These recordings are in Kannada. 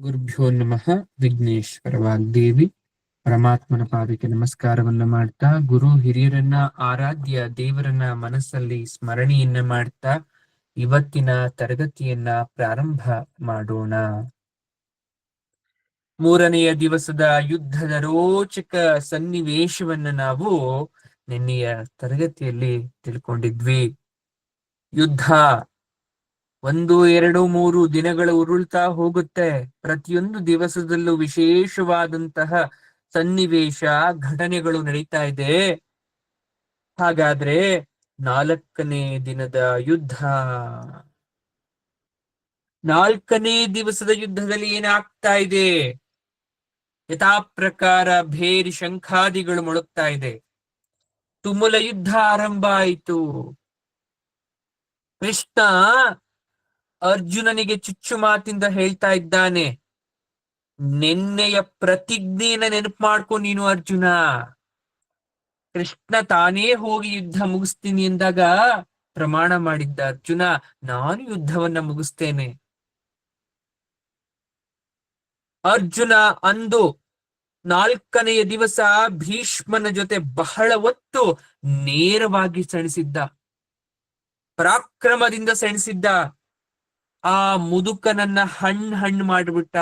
ಗುರುಭ್ಯೋ ನಮಃ. ವಿಘ್ನೇಶ್ವರ ವಾಗ್ದೇವಿ ಪರಮಾತ್ಮನ ಪಾದಕ್ಕೆ ನಮಸ್ಕಾರವನ್ನ ಮಾಡ್ತಾ, ಗುರು ಹಿರಿಯರನ್ನ ಆರಾಧ್ಯ ದೇವರನ್ನ ಮನಸ್ಸಲ್ಲಿ ಸ್ಮರಣೆಯನ್ನ ಮಾಡ್ತಾ ಇವತ್ತಿನ ತರಗತಿಯನ್ನ ಪ್ರಾರಂಭ ಮಾಡೋಣ. ಮೂರನೆಯ ದಿವಸದ ಯುದ್ಧದ ರೋಚಕ ಸನ್ನಿವೇಶವನ್ನ ನಾವು ನಿನ್ನೆಯ ತರಗತಿಯಲ್ಲಿ ತಿಳ್ಕೊಂಡಿದ್ವಿ. ಯುದ್ಧ 1, 2, 3 ದಿನಗಳು ಉರುಳ್ತಾ ಹೋಗುತ್ತೆ. ಪ್ರತಿಯೊಂದು ದಿವಸದಲ್ಲೂ ವಿಶೇಷವಾದಂತಹ ಸನ್ನಿವೇಶ ಘಟನೆಗಳು ನಡೀತಾ ಇದೆ. ಹಾಗಾದ್ರೆ 4ನೇ ದಿನದ ಯುದ್ಧ, 4ನೇ ದಿವಸದ ಯುದ್ಧದಲ್ಲಿ ಏನಾಗ್ತಾ ಇದೆ? ಯಥಾ ಪ್ರಕಾರ ಭೇರಿ ಶಂಖಾದಿಗಳು ಮೊಳಗ್ತಾ ಇದೆ. ತುಮುಲ ಯುದ್ಧ ಆರಂಭ ಆಯಿತು. ಕೃಷ್ಣ ಅರ್ಜುನನಿಗೆ ಚುಚ್ಚು ಮಾತಿಂದ ಹೇಳ್ತಾ ಇದ್ದಾನೆ, ನಿನ್ನೆಯ ಪ್ರತಿಜ್ಞೆನ ನೆನಪು ಮಾಡ್ಕೊ ನೀನು ಅರ್ಜುನ. ಕೃಷ್ಣ ತಾನೇ ಹೋಗಿ ಯುದ್ಧ ಮುಗಿಸ್ತೀನಿ ಎಂದಾಗ ಪ್ರಮಾಣ ಮಾಡಿದ್ದ ಅರ್ಜುನ, ನಾನು ಯುದ್ಧವನ್ನ ಮುಗಿಸ್ತೇನೆ. ಅರ್ಜುನ ಅಂದು 4ನೆಯ ದಿವಸ ಭೀಷ್ಮನ ಜೊತೆ ಬಹಳ ಹೊತ್ತು ನೇರವಾಗಿ ಸೆಣಸಿದ್ದ, ಪರಾಕ್ರಮದಿಂದ ಸೆಣಸಿದ್ದ. ಆ ಮುದುಕನನ್ನ ಹಣ್ಣು ಮಾಡಿಬಿಟ್ಟ.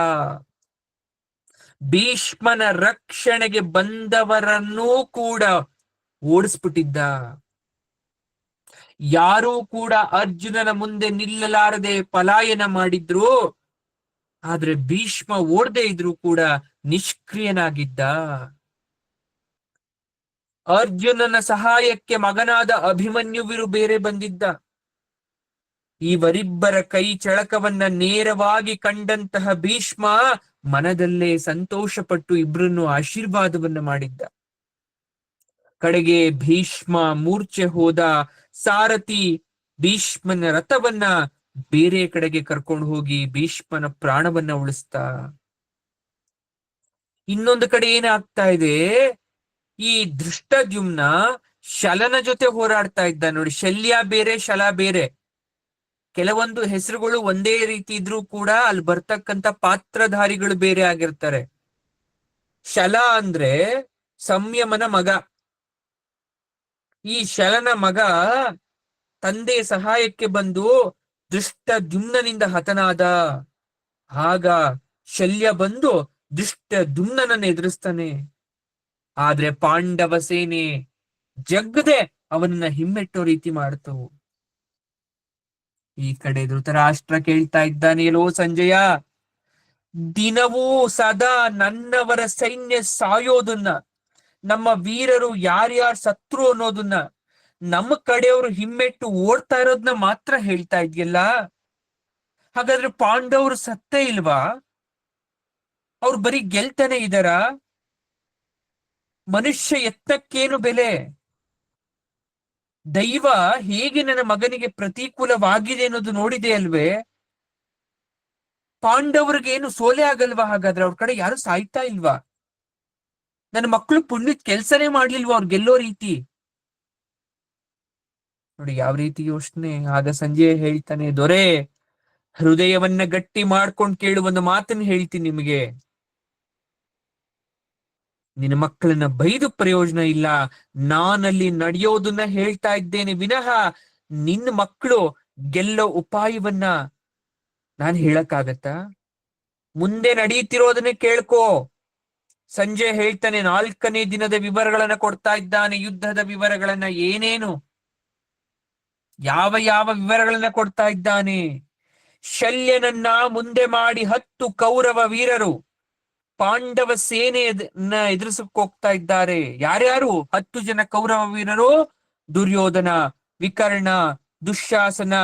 ಭೀಷ್ಮನ ರಕ್ಷಣೆಗೆ ಬಂದವರನ್ನೂ ಕೂಡ ಓಡಿಸ್ಬಿಟ್ಟಿದ್ದ. ಯಾರೂ ಕೂಡ ಅರ್ಜುನನ ಮುಂದೆ ನಿಲ್ಲಲಾರದೆ ಪಲಾಯನ ಮಾಡಿದ್ರು. ಆದ್ರೆ ಭೀಷ್ಮ ಓಡದೆ ಇದ್ರು ಕೂಡ ನಿಷ್ಕ್ರಿಯನಾಗಿದ್ದ. ಅರ್ಜುನನ ಸಹಾಯಕ್ಕೆ ಮಗನಾದ ಅಭಿಮನ್ಯುವಿರು ಬೇರೆ ಬಂದಿದ್ದ. ಇವರಿಬ್ಬರ ಕೈ ಚಳಕವನ್ನ ನೇರವಾಗಿ ಕಂಡಂತಹ ಭೀಷ್ಮ ಮನದಲ್ಲೇ ಸಂತೋಷಪಟ್ಟು ಇಬ್ಬರನ್ನು ಆಶೀರ್ವಾದವನ್ನ ಮಾಡಿದ್ದ. ಕಡೆಗೆ ಭೀಷ್ಮ ಮೂರ್ಛೆ ಹೋದ. ಸಾರಥಿ ಭೀಷ್ಮನ ರಥವನ್ನ ಬೇರೆ ಕಡೆಗೆ ಕರ್ಕೊಂಡು ಹೋಗಿ ಭೀಷ್ಮನ ಪ್ರಾಣವನ್ನ ಉಳಿಸ್ತಾ. ಇನ್ನೊಂದು ಕಡೆ ಏನಾಗ್ತಾ ಇದೆ, ಈ ಧೃಷ್ಟದ್ಯುಮ್ನ ಶಲನ ಜೊತೆ ಹೋರಾಡ್ತಾ ಇದ್ದ ನೋಡಿ. ಶಲ್ಯ ಬೇರೆ, ಶಲ ಬೇರೆ. ಕೆಲವೊಂದು ಹೆಸರುಗಳು ಒಂದೇ ರೀತಿ ಇದ್ರೂ ಕೂಡ ಅಲ್ಲಿ ಬರ್ತಕ್ಕಂಥ ಪಾತ್ರಧಾರಿಗಳು ಬೇರೆ ಆಗಿರ್ತಾರೆ. ಶಲ ಅಂದ್ರೆ ಸಂಯಮನ ಮಗ. ಈ ಶಲನ ಮಗ ತಂದೆ ಸಹಾಯಕ್ಕೆ ಬಂದು ಧೃಷ್ಟದ್ಯುಮ್ನನಿಂದ ಹತನಾದ. ಆಗ ಶಲ್ಯ ಬಂದು ಧೃಷ್ಟದ್ಯುಮ್ನನನ್ನು ಎದುರಿಸ್ತಾನೆ. ಆದ್ರೆ ಪಾಂಡವ ಸೇನೆ ಜಗ್ಗದೆ ಅವನನ್ನ ಹಿಮ್ಮೆಟ್ಟೋ ರೀತಿ ಮಾಡ್ತು. ಈ ಕಡೆ ಧೃತರಾಷ್ಟ್ರ ಕೇಳ್ತಾ ಇದ್ದಾನೆ, ಎಲ್ಲೋ ಸಂಜಯ, ದಿನವೂ ಸದಾ ನನ್ನವರ ಸೈನ್ಯ ಸಾಯೋದನ್ನ, ನಮ್ಮ ವೀರರು ಯಾರ್ಯಾರು ಸತ್ರು ಅನ್ನೋದನ್ನ, ನಮ್ಮ ಕಡೆಯವರು ಹಿಮ್ಮೆಟ್ಟು ಓಡ್ತಾ ಇರೋದನ್ನ ಮಾತ್ರ ಹೇಳ್ತಾ ಇದೆಯಲ್ಲ. ಹಾಗಾದ್ರೆ ಪಾಂಡವರು ಸತ್ತೇ ಇಲ್ವಾ? ಅವ್ರು ಬರೀ ಗೆಲ್ತಾನೆ ಇದಾರ? ಮನುಷ್ಯ ಯತ್ನಕ್ಕೇನು ಬೆಲೆ? ದೈವ ಹೇಗೆ ನನ್ನ ಮಗನಿಗೆ ಪ್ರತಿಕೂಲವಾಗಿದೆ ಅನ್ನೋದು ನೋಡಿದೆ ಅಲ್ವೇ? ಪಾಂಡವರಿಗೆ ಏನು ಸೋಲೆ ಆಗಲ್ವಾ? ಹಾಗಾದ್ರೆ ಅವ್ರ ಕಡೆ ಯಾರು ಸಾಯ್ತಾ ಇಲ್ವಾ? ನನ್ನ ಮಕ್ಕಳು ಪುಣ್ಯದ ಕೆಲ್ಸನೇ ಮಾಡ್ಲಿಲ್ವಾ ಅವ್ರು ಗೆಲ್ಲೋ ರೀತಿ? ನೋಡಿ ಯಾವ ರೀತಿ ಯೋಚನೆ. ಆಗ ಸಂಜೆ ಹೇಳ್ತಾನೆ, ದೊರೆ, ಹೃದಯವನ್ನ ಗಟ್ಟಿ ಮಾಡ್ಕೊಂಡು ಕೇಳು, ಒಂದು ಮಾತನ್ನ ಹೇಳ್ತೀನಿ ನಿಮಗೆ. ನಿನ್ನ ಮಕ್ಕಳನ್ನ ಬೈದು ಪ್ರಯೋಜನ ಇಲ್ಲ. ನಾನಲ್ಲಿ ನಡೆಯೋದನ್ನ ಹೇಳ್ತಾ ಇದ್ದೇನೆ ವಿನಃ ನಿನ್ನ ಮಕ್ಕಳು ಗೆಲ್ಲೋ ಉಪಾಯವನ್ನ ನಾನು ಹೇಳಕ್ಕಾಗತ್ತಾ? ಮುಂದೆ ನಡೀತಿರೋದನ್ನ ಕೇಳ್ಕೋ. ಸಂಜೆ ಹೇಳ್ತಾನೆ, 4ನೇ ದಿನದ ವಿವರಗಳನ್ನ ಕೊಡ್ತಾ ಇದ್ದಾನೆ. ಯುದ್ಧದ ವಿವರಗಳನ್ನ, ಏನೇನು ಯಾವ ಯಾವ ವಿವರಗಳನ್ನ ಕೊಡ್ತಾ ಇದ್ದಾನೆ. ಶಲ್ಯನನ್ನ ಮುಂದೆ ಮಾಡಿ 10 ಕೌರವ ವೀರರು ಪಾಂಡವ ಸೇನೆಯನ್ನ ಎದುರಿಸಕ್ ಹೋಗ್ತಾ ಇದ್ದಾರೆ. ಯಾರ್ಯಾರು? 10 ಜನ ಕೌರವ ವೀರರು. ದುರ್ಯೋಧನ, ವಿಕರ್ಣ, ದುಶ್ಯಾಸನ,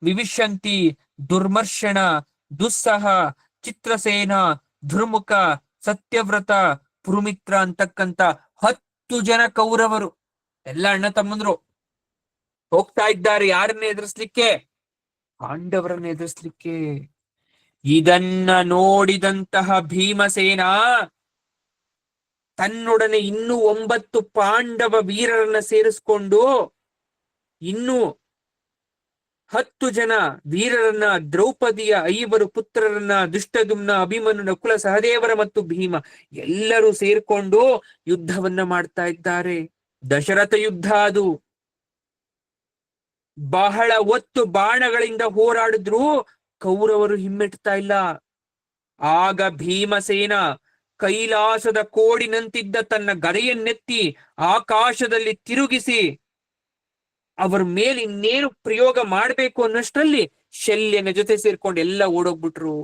ವಿವಿಶಂತಿ, ದುರ್ಮರ್ಷಣ, ದುಸ್ಸಹ, ಚಿತ್ರಸೇನ, ಧೃಮುಕ, ಸತ್ಯವ್ರತ, ಪುರುಮಿತ್ರ ಅಂತಕ್ಕಂತ 10 ಜನ ಕೌರವರು, ಎಲ್ಲ ಅಣ್ಣ ತಮ್ಮಂದ್ರು ಹೋಗ್ತಾ ಇದ್ದಾರೆ. ಯಾರನ್ನ ಎದುರಿಸ್ಲಿಕ್ಕೆ? ಪಾಂಡವರನ್ನ ಎದುರಿಸ್ಲಿಕ್ಕೆ. ಇದನ್ನ ನೋಡಿದಂತಹ ಭೀಮಸೇನ ತನ್ನೊಡನೆ ಇನ್ನೂ 9 ಪಾಂಡವ ವೀರರನ್ನ ಸೇರಿಸ್ಕೊಂಡು ಇನ್ನೂ 10 ಜನ ವೀರರನ್ನ, ದ್ರೌಪದಿಯ 5 ಪುತ್ರರನ್ನ, ದುಷ್ಟದುಮ್ನ, ಅಭಿಮನ್ಯು, ನಕುಲ, ಸಹದೇವರ ಮತ್ತು ಭೀಮ ಎಲ್ಲರೂ ಸೇರ್ಕೊಂಡು ಯುದ್ಧವನ್ನ ಮಾಡ್ತಾ ಇದ್ದಾರೆ. ದಶರಥ ಯುದ್ಧ ಅದು. ಬಹಳ ಹೊತ್ತು ಬಾಣಗಳಿಂದ ಹೋರಾಡಿದ್ರು ಕೌರವರು ಹಿಮ್ಮೆಟ್ತಾ ಇಲ್ಲ. ಆಗ ಭೀಮಸೇನ ಕೈಲಾಸದ ಕೋಡಿನಂತಿದ್ದ ತನ್ನ ಗದೆಯನ್ನೆತ್ತಿ ಆಕಾಶದಲ್ಲಿ ತಿರುಗಿಸಿ ಅವರ ಮೇಲೆ ಇನ್ನೇನು ಪ್ರಯೋಗ ಮಾಡಬೇಕು ಅನ್ನಷ್ಟರಲ್ಲಿ ಶಲ್ಯನ ಜೊತೆ ಸೇರ್ಕೊಂಡು ಎಲ್ಲ ಓಡೋಗ್ಬಿಟ್ರು.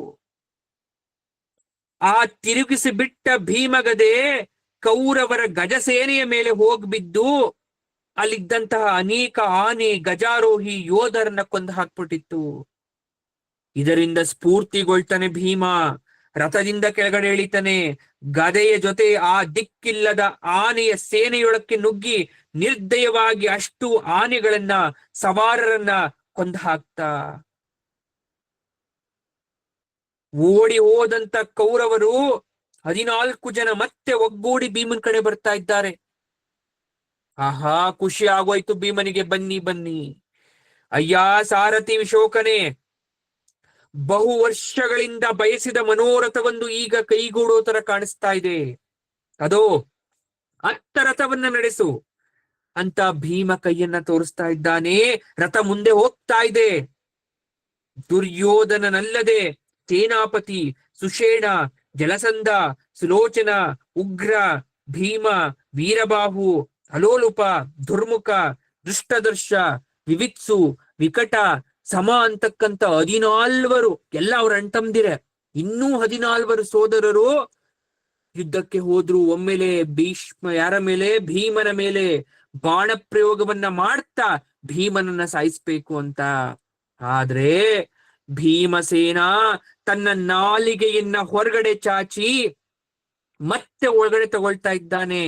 ಆ ತಿರುಗಿಸಿ ಬಿಟ್ಟ ಭೀಮಗದೆ ಕೌರವರ ಗಜಸೇನೆಯ ಮೇಲೆ ಹೋಗ್ಬಿದ್ದು ಅಲ್ಲಿದ್ದಂತಹ ಅನೇಕ ಆನೆ, ಗಜಾರೋಹಿ ಯೋಧರನ್ನ ಕೊಂದು ಹಾಕ್ಬಿಟ್ಟಿತ್ತು. ಇದರಿಂದ ಸ್ಫೂರ್ತಿಗೊಳ್ತಾನೆ ಭೀಮ. ರಥದಿಂದ ಕೆಳಗಡೆ ಇಳಿತಾನೆ. ಗದೆಯ ಜೊತೆ ಆ ದಿಕ್ಕಿಲ್ಲದ ಆನೆಯ ಸೇನೆಯೊಳಕ್ಕೆ ನುಗ್ಗಿ ನಿರ್ದಯವಾಗಿ ಅಷ್ಟು ಆನೆಗಳನ್ನ, ಸವಾರರನ್ನ ಕೊಂದು ಹಾಕ್ತಾ ಓಡಿ ಹೋದಂತ ಕೌರವರು 14 ಜನ ಮತ್ತೆ ಒಗ್ಗೂಡಿ ಭೀಮನ್ ಕಡೆ ಬರ್ತಾ ಇದ್ದಾರೆ. ಆಹಾ, ಖುಷಿ ಆಗೋಯ್ತು ಭೀಮನಿಗೆ. ಬನ್ನಿ ಬನ್ನಿ ಅಯ್ಯ ಸಾರಥಿ ವಿಶೋಕನೇ, ಬಹು ವರ್ಷಗಳಿಂದ ಬಯಸಿದ ಮನೋರಥವೊಂದು ಈಗ ಕೈಗೂಡೋ ತರ ಕಾಣಿಸ್ತಾ ಇದೆ. ಅದೋ ಅತ್ತ ರಥವನ್ನ ನಡೆಸು ಅಂತ ಭೀಮ ಕೈಯನ್ನ ತೋರಿಸ್ತಾ ಇದ್ದಾನೆ. ರಥ ಮುಂದೆ ಹೋಗ್ತಾ ಇದೆ. ದುರ್ಯೋಧನನಲ್ಲದೆ ಸೇನಾಪತಿ, ಸುಷೇಣ, ಜಲಸಂಧ, ಸುಲೋಚನ, ಉಗ್ರ, ಭೀಮ, ವೀರಬಾಹು, ಅಲೋಲುಪ, ದುರ್ಮುಖ, ದೃಷ್ಟದರ್ಶ, ವಿವಿತ್ಸು, ವಿಕಟ, ಸಮ ಅಂತಕ್ಕಂಥ 14 ಎಲ್ಲ ಅವ್ರ ಅಣ್ತಂದಿರೆ. ಇನ್ನೂ 14 ಸೋದರರು ಯುದ್ಧಕ್ಕೆ ಹೋದ್ರು. ಒಮ್ಮೆಲೆ ಭೀಷ್ಮ ಯಾರ ಮೇಲೆ? ಭೀಮನ ಮೇಲೆ ಬಾಣ ಪ್ರಯೋಗವನ್ನ ಮಾಡ್ತಾ ಭೀಮನನ್ನ ಸಾಯಿಸ್ಬೇಕು ಅಂತ. ಆದ್ರೆ ಭೀಮಸೇನ ತನ್ನ ನಾಲಿಗೆಯನ್ನ ಹೊರಗಡೆ ಚಾಚಿ ಮತ್ತೆ ಒಳಗಡೆ ತಗೊಳ್ತಾ ಇದ್ದಾನೆ.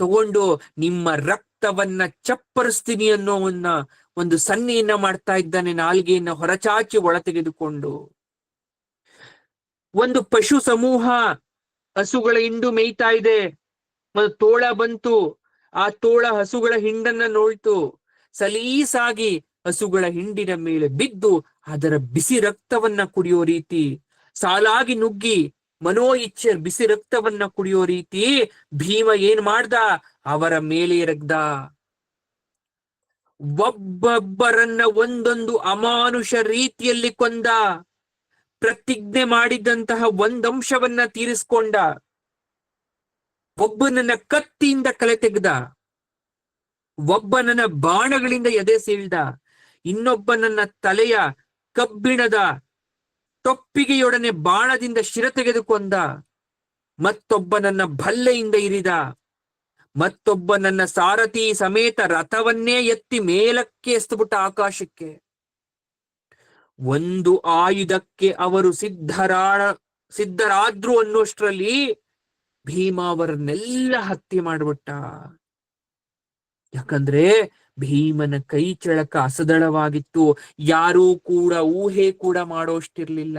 ತಗೊಂಡು ನಿಮ್ಮ ರಕ್ತವನ್ನ ಚಪ್ಪರಿಸ್ತೀನಿ ಅನ್ನೋ ಒಂದು ಸನ್ನೆಯನ್ನ ಮಾಡ್ತಾ ಇದ್ದಾನೆ. ನಾಲಿಗೆಯನ್ನ ಹೊರಚಾಚಿ ಒಳ ತೆಗೆದುಕೊಂಡು ಒಂದು ಪಶು ಸಮೂಹ ಹಸುಗಳ ಹಿಂಡು ಮೇಯ್ತಾ ಇದೆ. ಒಂದು ತೋಳ ಬಂತು. ಆ ತೋಳ ಹಸುಗಳ ಹಿಂಡನ್ನ ನೋಡ್ತು. ಸಲೀಸಾಗಿ ಹಸುಗಳ ಹಿಂಡಿನ ಮೇಲೆ ಬಿದ್ದು ಅದರ ಬಿಸಿ ರಕ್ತವನ್ನ ಕುಡಿಯೋ ರೀತಿ, ಸಾಲಾಗಿ ನುಗ್ಗಿ ಮನೋ ಇಚ್ಛೆ ಬಿಸಿ ರಕ್ತವನ್ನ ಕುಡಿಯೋ ರೀತಿ ಭೀಮ ಏನ್ ಮಾಡ್ದ? ಅವರ ಮೇಲೆ ಎರಗ್ದ. ಒಬ್ಬೊಬ್ಬರನ್ನ ಒಂದೊಂದು ಅಮಾನುಷ ರೀತಿಯಲ್ಲಿ ಕೊಂದ. ಪ್ರತಿಜ್ಞೆ ಮಾಡಿದಂತಹ ಒಂದಂಶವನ್ನ ತೀರಿಸ್ಕೊಂಡ. ಒಬ್ಬನನ್ನ ಕತ್ತಿಯಿಂದ ಕಲೆ ತೆಗೆದ. ಒಬ್ಬನನ್ನ ಬಾಣಗಳಿಂದ ಎದೆ ಸೀಳ್ದ. ಇನ್ನೊಬ್ಬನನ್ನ ತಲೆಯ ಕಬ್ಬಿಣದ ತೊಪ್ಪಿಗೆಯೊಡನೆ ಬಾಣದಿಂದ ಶಿರ ತೆಗೆದುಕೊಂಡ. ಮತ್ತೊಬ್ಬನನ್ನ ಭಲ್ಲೆಯಿಂದ ಇರಿದ. ಮತ್ತೊಬ್ಬನನ್ನ ಸಾರಥಿ ಸಮೇತ ರಥವನ್ನೇ ಎತ್ತಿ ಮೇಲಕ್ಕೆ ಎಸ್ತುಬಿಟ್ಟ ಆಕಾಶಕ್ಕೆ. ಒಂದು ಆಯುಧಕ್ಕೆ ಅವರು ಸಿದ್ಧರಾದ್ರು ಅನ್ನೋಷ್ಟ್ರಲ್ಲಿ ಭೀಮ ಅವರನ್ನೆಲ್ಲ ಹತ್ಯೆ ಮಾಡ್ಬಿಟ್ಟ. ಯಾಕಂದ್ರೆ ಭೀಮನ ಕೈ ಚಳಕ ಅಸದಳವಾಗಿತ್ತು. ಯಾರೂ ಕೂಡ ಊಹೆ ಕೂಡ ಮಾಡೋಷ್ಟಿರ್ಲಿಲ್ಲ.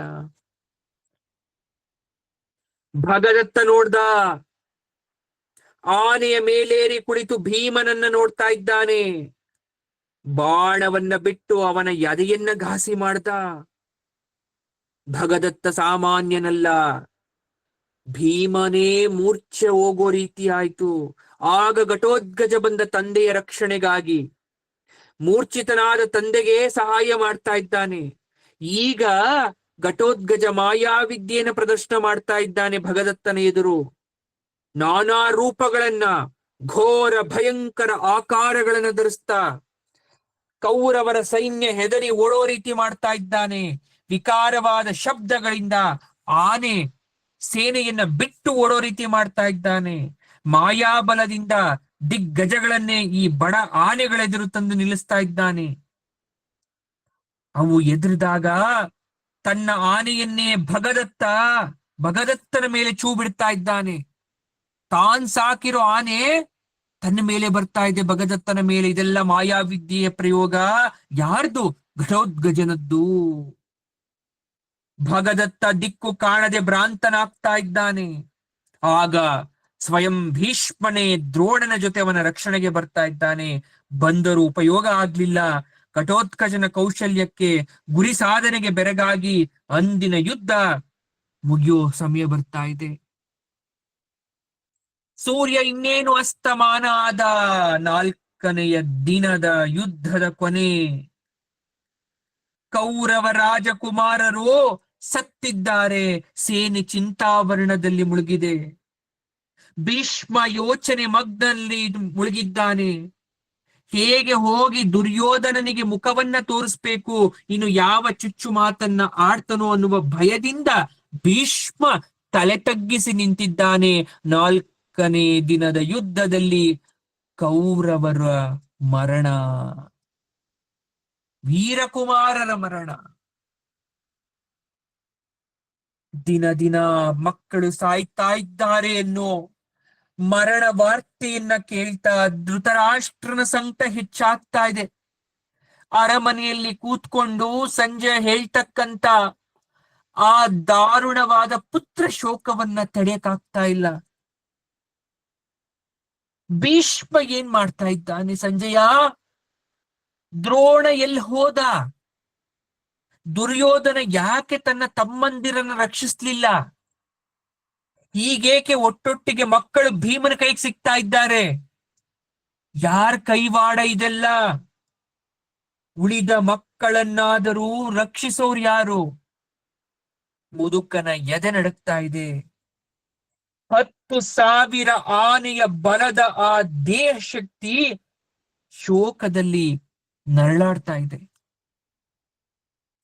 ಭಗದತ್ತ ನೋಡ್ದ. ಆನೆಯ ಮೇಲೇರಿ ಕುಳಿತು ಭೀಮನನ್ನ ನೋಡ್ತಾ ಇದ್ದಾನೆ. ಬಾಣವನ್ನ ಬಿಟ್ಟು ಅವನ ಎದೆಯನ್ನ ಘಾಸಿ ಮಾಡ್ದ. ಭಗದತ್ತ ಸಾಮಾನ್ಯನಲ್ಲ. ಭೀಮನೇ ಮೂರ್ಛೆ ಹೋಗೋ ರೀತಿ ಆಯ್ತು. ಆಗ ಘಟೋದ್ಗಜ ಬಂದ ತಂದೆಯ ರಕ್ಷಣೆಗಾಗಿ ಮೂರ್ಛಿತನಾದ ತಂದೆಗೆ ಸಹಾಯ ಮಾಡ್ತಾ ಇದ್ದಾನೆ. ಈಗ ಘಟೋದ್ಗಜ ಮಾಯಾವಿದ್ಯೆಯನ್ನು ಪ್ರದರ್ಶನ ಮಾಡ್ತಾ ಇದ್ದಾನೆ ಭಗದತ್ತನ ಎದುರು. ನಾನಾ ರೂಪಗಳನ್ನ, ಘೋರ ಭಯಂಕರ ಆಕಾರಗಳನ್ನ ಧರಿಸ್ತಾ ಕೌರವರ ಸೈನ್ಯ ಹೆದರಿ ಓಡೋ ರೀತಿ ಮಾಡ್ತಾ ಇದ್ದಾನೆ. ವಿಕಾರವಾದ ಶಬ್ದಗಳಿಂದ ಆನೆ ಸೇನೆಯನ್ನ ಬಿಟ್ಟು ಓಡೋ ರೀತಿ ಮಾಡ್ತಾ ಇದ್ದಾನೆ. ಮಾಯಾಬಲದಿಂದ ದಿಗ್ಗಜಗಳನ್ನೇ ಈ ಬಡ ಆನೆಗಳೆದುರು ತಂದು ನಿಲ್ಲಿಸ್ತಾ ಇದ್ದಾನೆ. ಅವು ಎದುರಿದಾಗ ತನ್ನ ಆನೆಯನ್ನೇ ಭಗದತ್ತನ ಮೇಲೆ ಚೂ ಬಿಡ್ತಾ ಇದ್ದಾನೆ. ತಾನ್ ಸಾಕಿರೋ ಆನೆ ತನ್ನ ಮೇಲೆ ಬರ್ತಾ ಇದೆ, ಭಗದತ್ತನ ಮೇಲೆ. ಇದೆಲ್ಲ ಮಾಯಾವಿದ್ಯೆಯ ಪ್ರಯೋಗ. ಯಾರ್ದು? ಘಟೋದ್ಗಜನದ್ದು. ಭಗದತ್ತ ದಿಕ್ಕು ಕಾಣದೆ ಭ್ರಾಂತನಾಗ್ತಾ ಇದ್ದಾನೆ. ಆಗ ಸ್ವಯಂ ಭೀಷ್ಮನೇ ದ್ರೋಣನ ಜೊತೆ ಅವನ ರಕ್ಷಣೆಗೆ ಬರ್ತಾ ಇದ್ದಾನೆ. ಬಂದರೂ ಉಪಯೋಗ ಆಗ್ಲಿಲ್ಲ. ಘಟೋತ್ಕಚನ ಕೌಶಲ್ಯಕ್ಕೆ, ಗುರಿ ಸಾಧನೆಗೆ ಬೆರಗಾಗಿ ಅಂದಿನ ಯುದ್ಧ ಮುಗಿಯೋ ಸಮಯ ಬರ್ತಾ ಇದೆ. ಸೂರ್ಯ ಇನ್ನೇನು ಅಸ್ತಮಾನ ಆದ. 4ನೆಯ ದಿನದ ಯುದ್ಧದ ಕೊನೆ. ಕೌರವ ರಾಜಕುಮಾರರು ಸತ್ತಿದ್ದಾರೆ. ಸೇನೆ ಚಿಂತಾವರಣದಲ್ಲಿ ಮುಳುಗಿದೆ. ಭೀಷ್ಮ ಯೋಚನೆ ಮಗ್ನಲ್ಲಿ ಮುಳುಗಿದ್ದಾನೆ. ಹೇಗೆ ಹೋಗಿ ದುರ್ಯೋಧನನಿಗೆ ಮುಖವನ್ನ ತೋರಿಸ್ಬೇಕು, ಇನ್ನು ಯಾವ ಚುಚ್ಚು ಮಾತನ್ನ ಆಡ್ತನೋ ಅನ್ನುವ ಭಯದಿಂದ ಭೀಷ್ಮ ತಲೆ ತಗ್ಗಿಸಿ ನಿಂತಿದ್ದಾನೆ. 4ನೇ ದಿನದ ಯುದ್ಧದಲ್ಲಿ ಕೌರವರ ಮರಣ, ವೀರಕುಮಾರರ ಮರಣ. ದಿನ ದಿನ ಮಕ್ಕಳು ಸಾಯ್ತಾ ಇದ್ದಾರೆ ಎನ್ನೋ ಮರಣ ವಾರ್ತೆಯನ್ನ ಕೇಳ್ತಾ ಧೃತರಾಷ್ಟ್ರನ ಸಂಕಟ ಹೆಚ್ಚಾಗ್ತಾ ಇದೆ. ಅರಮನೆಯಲ್ಲಿ ಕೂತ್ಕೊಂಡು ಸಂಜೆ ಹೇಳ್ತಕ್ಕಂತ ಆ ದಾರುಣವಾದ ಪುತ್ರ ಶೋಕವನ್ನ ತಡೆಯಕ್ಕಾಗ್ತಾ ಇಲ್ಲ. ಭೀಷ್ಮ ಏನ್ ಮಾಡ್ತಾ ಇದ್ದಾನೆ? ಸಂಜಯ, ದ್ರೋಣ ಎಲ್ಲಿ ಹೋದ? ದುರ್ಯೋಧನ ಯಾಕೆ ತನ್ನ ತಮ್ಮಂದಿರನ್ನ ರಕ್ಷಿಸ್ಲಿಲ್ಲ? ಹೀಗೇಕೆ ಒಟ್ಟೊಟ್ಟಿಗೆ ಮಕ್ಕಳು ಭೀಮನ ಕೈಗೆ ಸಿಗ್ತಾ ಇದ್ದಾರೆ? ಯಾರ ಕೈವಾಡ ಇದೆಲ್ಲ? ಉಳಿದ ಮಕ್ಕಳನ್ನಾದರೂ ರಕ್ಷಿಸೋರು ಯಾರು? ಮುದುಕನ ಎದೆ ನಡುಕ್ತಾ ಇದೆ. 10,000 ಆನೆಯ ಬಲದ ಆ ದೇಹ ಶಕ್ತಿ ಶೋಕದಲ್ಲಿ ನರಳಾಡ್ತಾ ಇದೆ.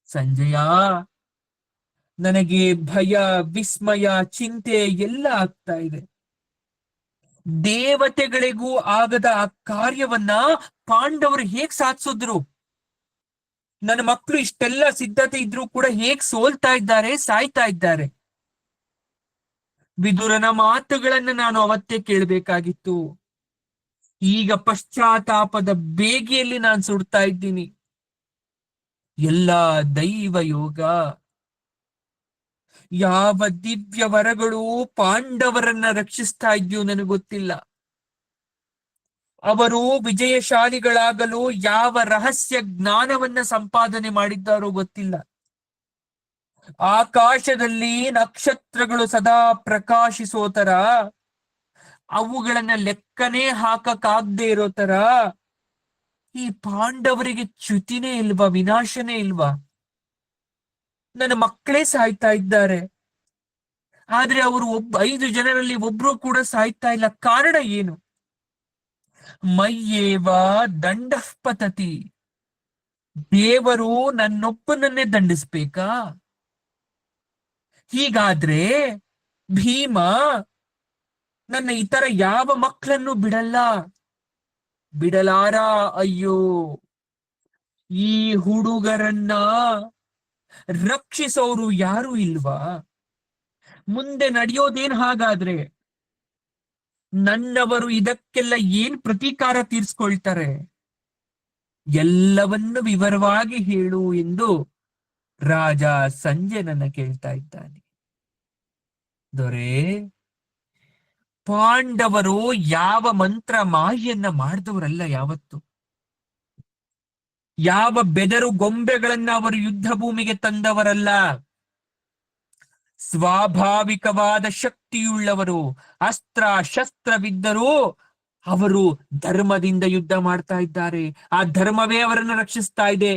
ಸಂಜಯ, ನನಗೆ ಭಯ, ವಿಸ್ಮಯ, ಚಿಂತೆ ಎಲ್ಲ ಆಗ್ತಾ ಇದೆ. ದೇವತೆಗಳಿಗೂ ಆಗದ ಆ ಕಾರ್ಯವನ್ನ ಪಾಂಡವರು ಹೇಗ್ ಸಾಧಿಸಿದ್ರು? ನನ್ನ ಮಕ್ಕಳು ಇಷ್ಟೆಲ್ಲ ಸಿದ್ಧತೆ ಇದ್ರೂ ಕೂಡ ಹೇಗ್ ಸೋಲ್ತಾ ಇದ್ದಾರೆ, ಸಾಯ್ತಾ ಇದ್ದಾರೆ? ವಿದುರನ ಮಾತುಗಳನ್ನ ನಾನು ಅವತ್ತೇ ಕೇಳಬೇಕಾಗಿತ್ತು. ಈಗ ಪಶ್ಚಾತ್ತಾಪದ ಬೇಗೆಯಲ್ಲಿ ನಾನು ಸುಡ್ತಾ ಇದ್ದೀನಿ. ಎಲ್ಲ ದೈವ ಯೋಗ. ಯಾವ ದಿವ್ಯ ವರಗಳು ಪಾಂಡವರನ್ನ ರಕ್ಷಿಸ್ತಾ ಇದ್ಯೋ ನನಗೆ ಗೊತ್ತಿಲ್ಲ. ಅವರು ವಿಜಯಶಾಲಿಗಳಾಗಲು ಯಾವ ರಹಸ್ಯ ಜ್ಞಾನವನ್ನ ಸಂಪಾದನೆ ಮಾಡಿದ್ದಾರೋ ಗೊತ್ತಿಲ್ಲ. ಆಕಾಶದಲ್ಲಿ ನಕ್ಷತ್ರಗಳು ಸದಾ ಪ್ರಕಾಶಿಸೋ ತರ, ಅವುಗಳನ್ನ ಲೆಕ್ಕನೇ ಹಾಕಕ್ಕಾಗದೆ ಇರೋ ತರ ಈ ಪಾಂಡವರಿಗೆ ಚ್ಯುತಿನೇ ಇಲ್ವಾ? ವಿನಾಶನೇ ಇಲ್ವಾ? ನನ್ನ ಮಕ್ಕಳೇ ಸಾಯ್ತಾ ಇದ್ದಾರೆ, ಆದ್ರೆ ಅವರು 5 ಜನರಲ್ಲಿ ಒಬ್ರು ಕೂಡ ಸಾಯ್ತಾ ಇಲ್ಲ. ಕಾರಣ ಏನು? ಮಯ್ಯೇವ ದಂಡಃ ಪತತಿ. ದೇವರು ನನ್ನೊಬ್ಬನನ್ನೇ ದಂಡಿಸ್ಬೇಕಾ? ಹೀಗಾದ್ರೆ ಭೀಮ ನನ್ನ ಇತರ ಯಾವ ಮಕ್ಕಳನ್ನು ಬಿಡಲಾರ. ಅಯ್ಯೋ, ಈ ಹುಡುಗರನ್ನ ರಕ್ಷಿಸೋರು ಯಾರು ಇಲ್ವಾ? ಮುಂದೆ ನಡೆಯೋದೇನ್ ಹಾಗಾದ್ರೆ? ನನ್ನವರು ಇದಕ್ಕೆಲ್ಲ ಏನ್ ಪ್ರತೀಕಾರ ತೀರ್ಸ್ಕೊಳ್ತಾರೆ? ಎಲ್ಲವನ್ನು ವಿವರವಾಗಿ ಹೇಳು ಎಂದು ರಾಜ ಸಂಜಯನನ್ನ ಕೇಳ್ತಾ ಇದ್ದಾನೆ. ದೊರೆ, ಪಾಂಡವರು ಯಾವ ಮಂತ್ರ ಮಾಯೆಯನ್ನ ಮಾಡಿದವರಲ್ಲ ಯಾವತ್ತು. ಯಾವ ಬೆದರು ಗೊಂಬೆಗಳನ್ನ ಅವರು ಯುದ್ಧ ಭೂಮಿಗೆ ತಂದವರಲ್ಲ. ಸ್ವಾಭಾವಿಕವಾದ ಶಕ್ತಿಯುಳ್ಳವರು. ಅಸ್ತ್ರ ಶಸ್ತ್ರವಿದ್ದರೂ ಅವರು ಧರ್ಮದಿಂದ ಯುದ್ಧ ಮಾಡ್ತಾ ಇದ್ದಾರೆ. ಆ ಧರ್ಮವೇ ಅವರನ್ನು ರಕ್ಷಿಸ್ತಾ ಇದೆ.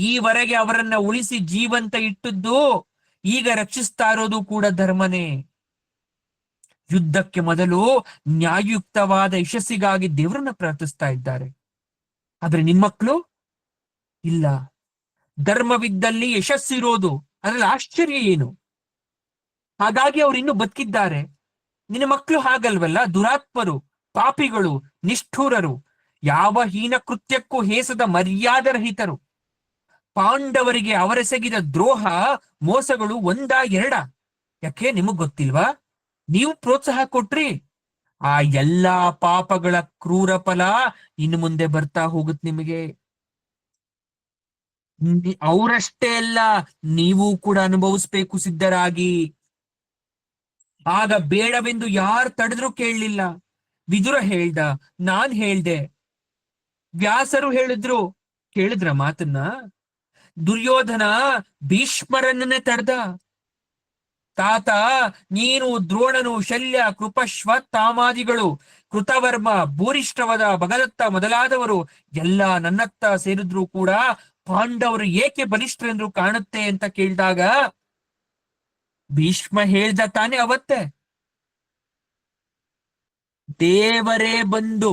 ಈವರೆಗೆ ಅವರನ್ನ ಉಳಿಸಿ ಜೀವಂತ ಇಟ್ಟದ್ದು, ಈಗ ರಕ್ಷಿಸ್ತಾ ಇರೋದು ಕೂಡ ಧರ್ಮನೇ. ಯುದ್ಧಕ್ಕೆ ಮೊದಲು ನ್ಯಾಯಯುಕ್ತವಾದ ಯಶಸ್ಸಿಗಾಗಿ ದೇವರನ್ನ ಪ್ರಾರ್ಥಿಸ್ತಾ ಇದ್ದಾರೆ. ಆದ್ರೆ ನಿಮ್ಮಕ್ಕಳು ಇಲ್ಲ. ಧರ್ಮವಿದ್ದಲ್ಲಿ ಯಶಸ್ಸಿರೋದು, ಅದ್ರಲ್ಲಿ ಆಶ್ಚರ್ಯ ಏನು? ಹಾಗಾಗಿ ಅವ್ರು ಇನ್ನೂ ಬದುಕಿದ್ದಾರೆ. ನಿನ್ನ ಮಕ್ಕಳು ಹಾಗಲ್ವಲ್ಲ, ದುರಾತ್ಮರು, ಪಾಪಿಗಳು, ನಿಷ್ಠೂರರು, ಯಾವ ಹೀನ ಕೃತ್ಯಕ್ಕೂ ಹೇಸದ ಮರ್ಯಾದರಹಿತರು. ಪಾಂಡವರಿಗೆ ಅವರೆಸಗಿದ ದ್ರೋಹ ಮೋಸಗಳು 1 2? ಯಾಕೆ ನಿಮಗ್ ಗೊತ್ತಿಲ್ವಾ? ನೀವು ಪ್ರೋತ್ಸಾಹ ಕೊಟ್ರಿ. ಆ ಎಲ್ಲಾ ಪಾಪಗಳ ಕ್ರೂರ ಫಲ ಇನ್ನು ಮುಂದೆ ಬರ್ತಾ ಹೋಗುತ್ತೆ ನಿಮಗೆ. ಅವರಷ್ಟೇ ಅಲ್ಲ, ನೀವು ಕೂಡ ಅನುಭವಿಸ್ಬೇಕು ಸಿದ್ಧರಾಗಿ. ಆಗ ಬೇಡವೆಂದು ಯಾರು ತಡೆದ್ರೂ ಕೇಳಲಿಲ್ಲ. ವಿದುರ ಹೇಳ್ದ, ನಾನ್ ಹೇಳ್ದೆ, ವ್ಯಾಸರು ಹೇಳಿದ್ರು, ಕೇಳಿದ್ರ ಮಾತನ್ನ? ದುರ್ಯೋಧನ ಭೀಷ್ಮರನ್ನೇ ತಡೆದ. ತಾತ, ನೀನು, ದ್ರೋಣನು, ಶಲ್ಯ, ಕೃಪಶ್ವತ್ಥಾಮಾದಿಗಳು, ಕೃತವರ್ಮ, ಭೂರಿಷ್ಠವದ, ಭಗದತ್ತ ಮೊದಲಾದವರು ಎಲ್ಲ ನನ್ನತ್ತ ಸೇರಿದ್ರು ಕೂಡ ಪಾಂಡವರು ಏಕೆ ಬಲಿಷ್ಠರೆಂದ್ರು ಕಾಣುತ್ತೆ ಅಂತ ಕೇಳಿದಾಗ ಭೀಷ್ಮ ಹೇಳ್ದ ತಾನೆ ಅವತ್ತೆ, ದೇವರೇ ಬಂದು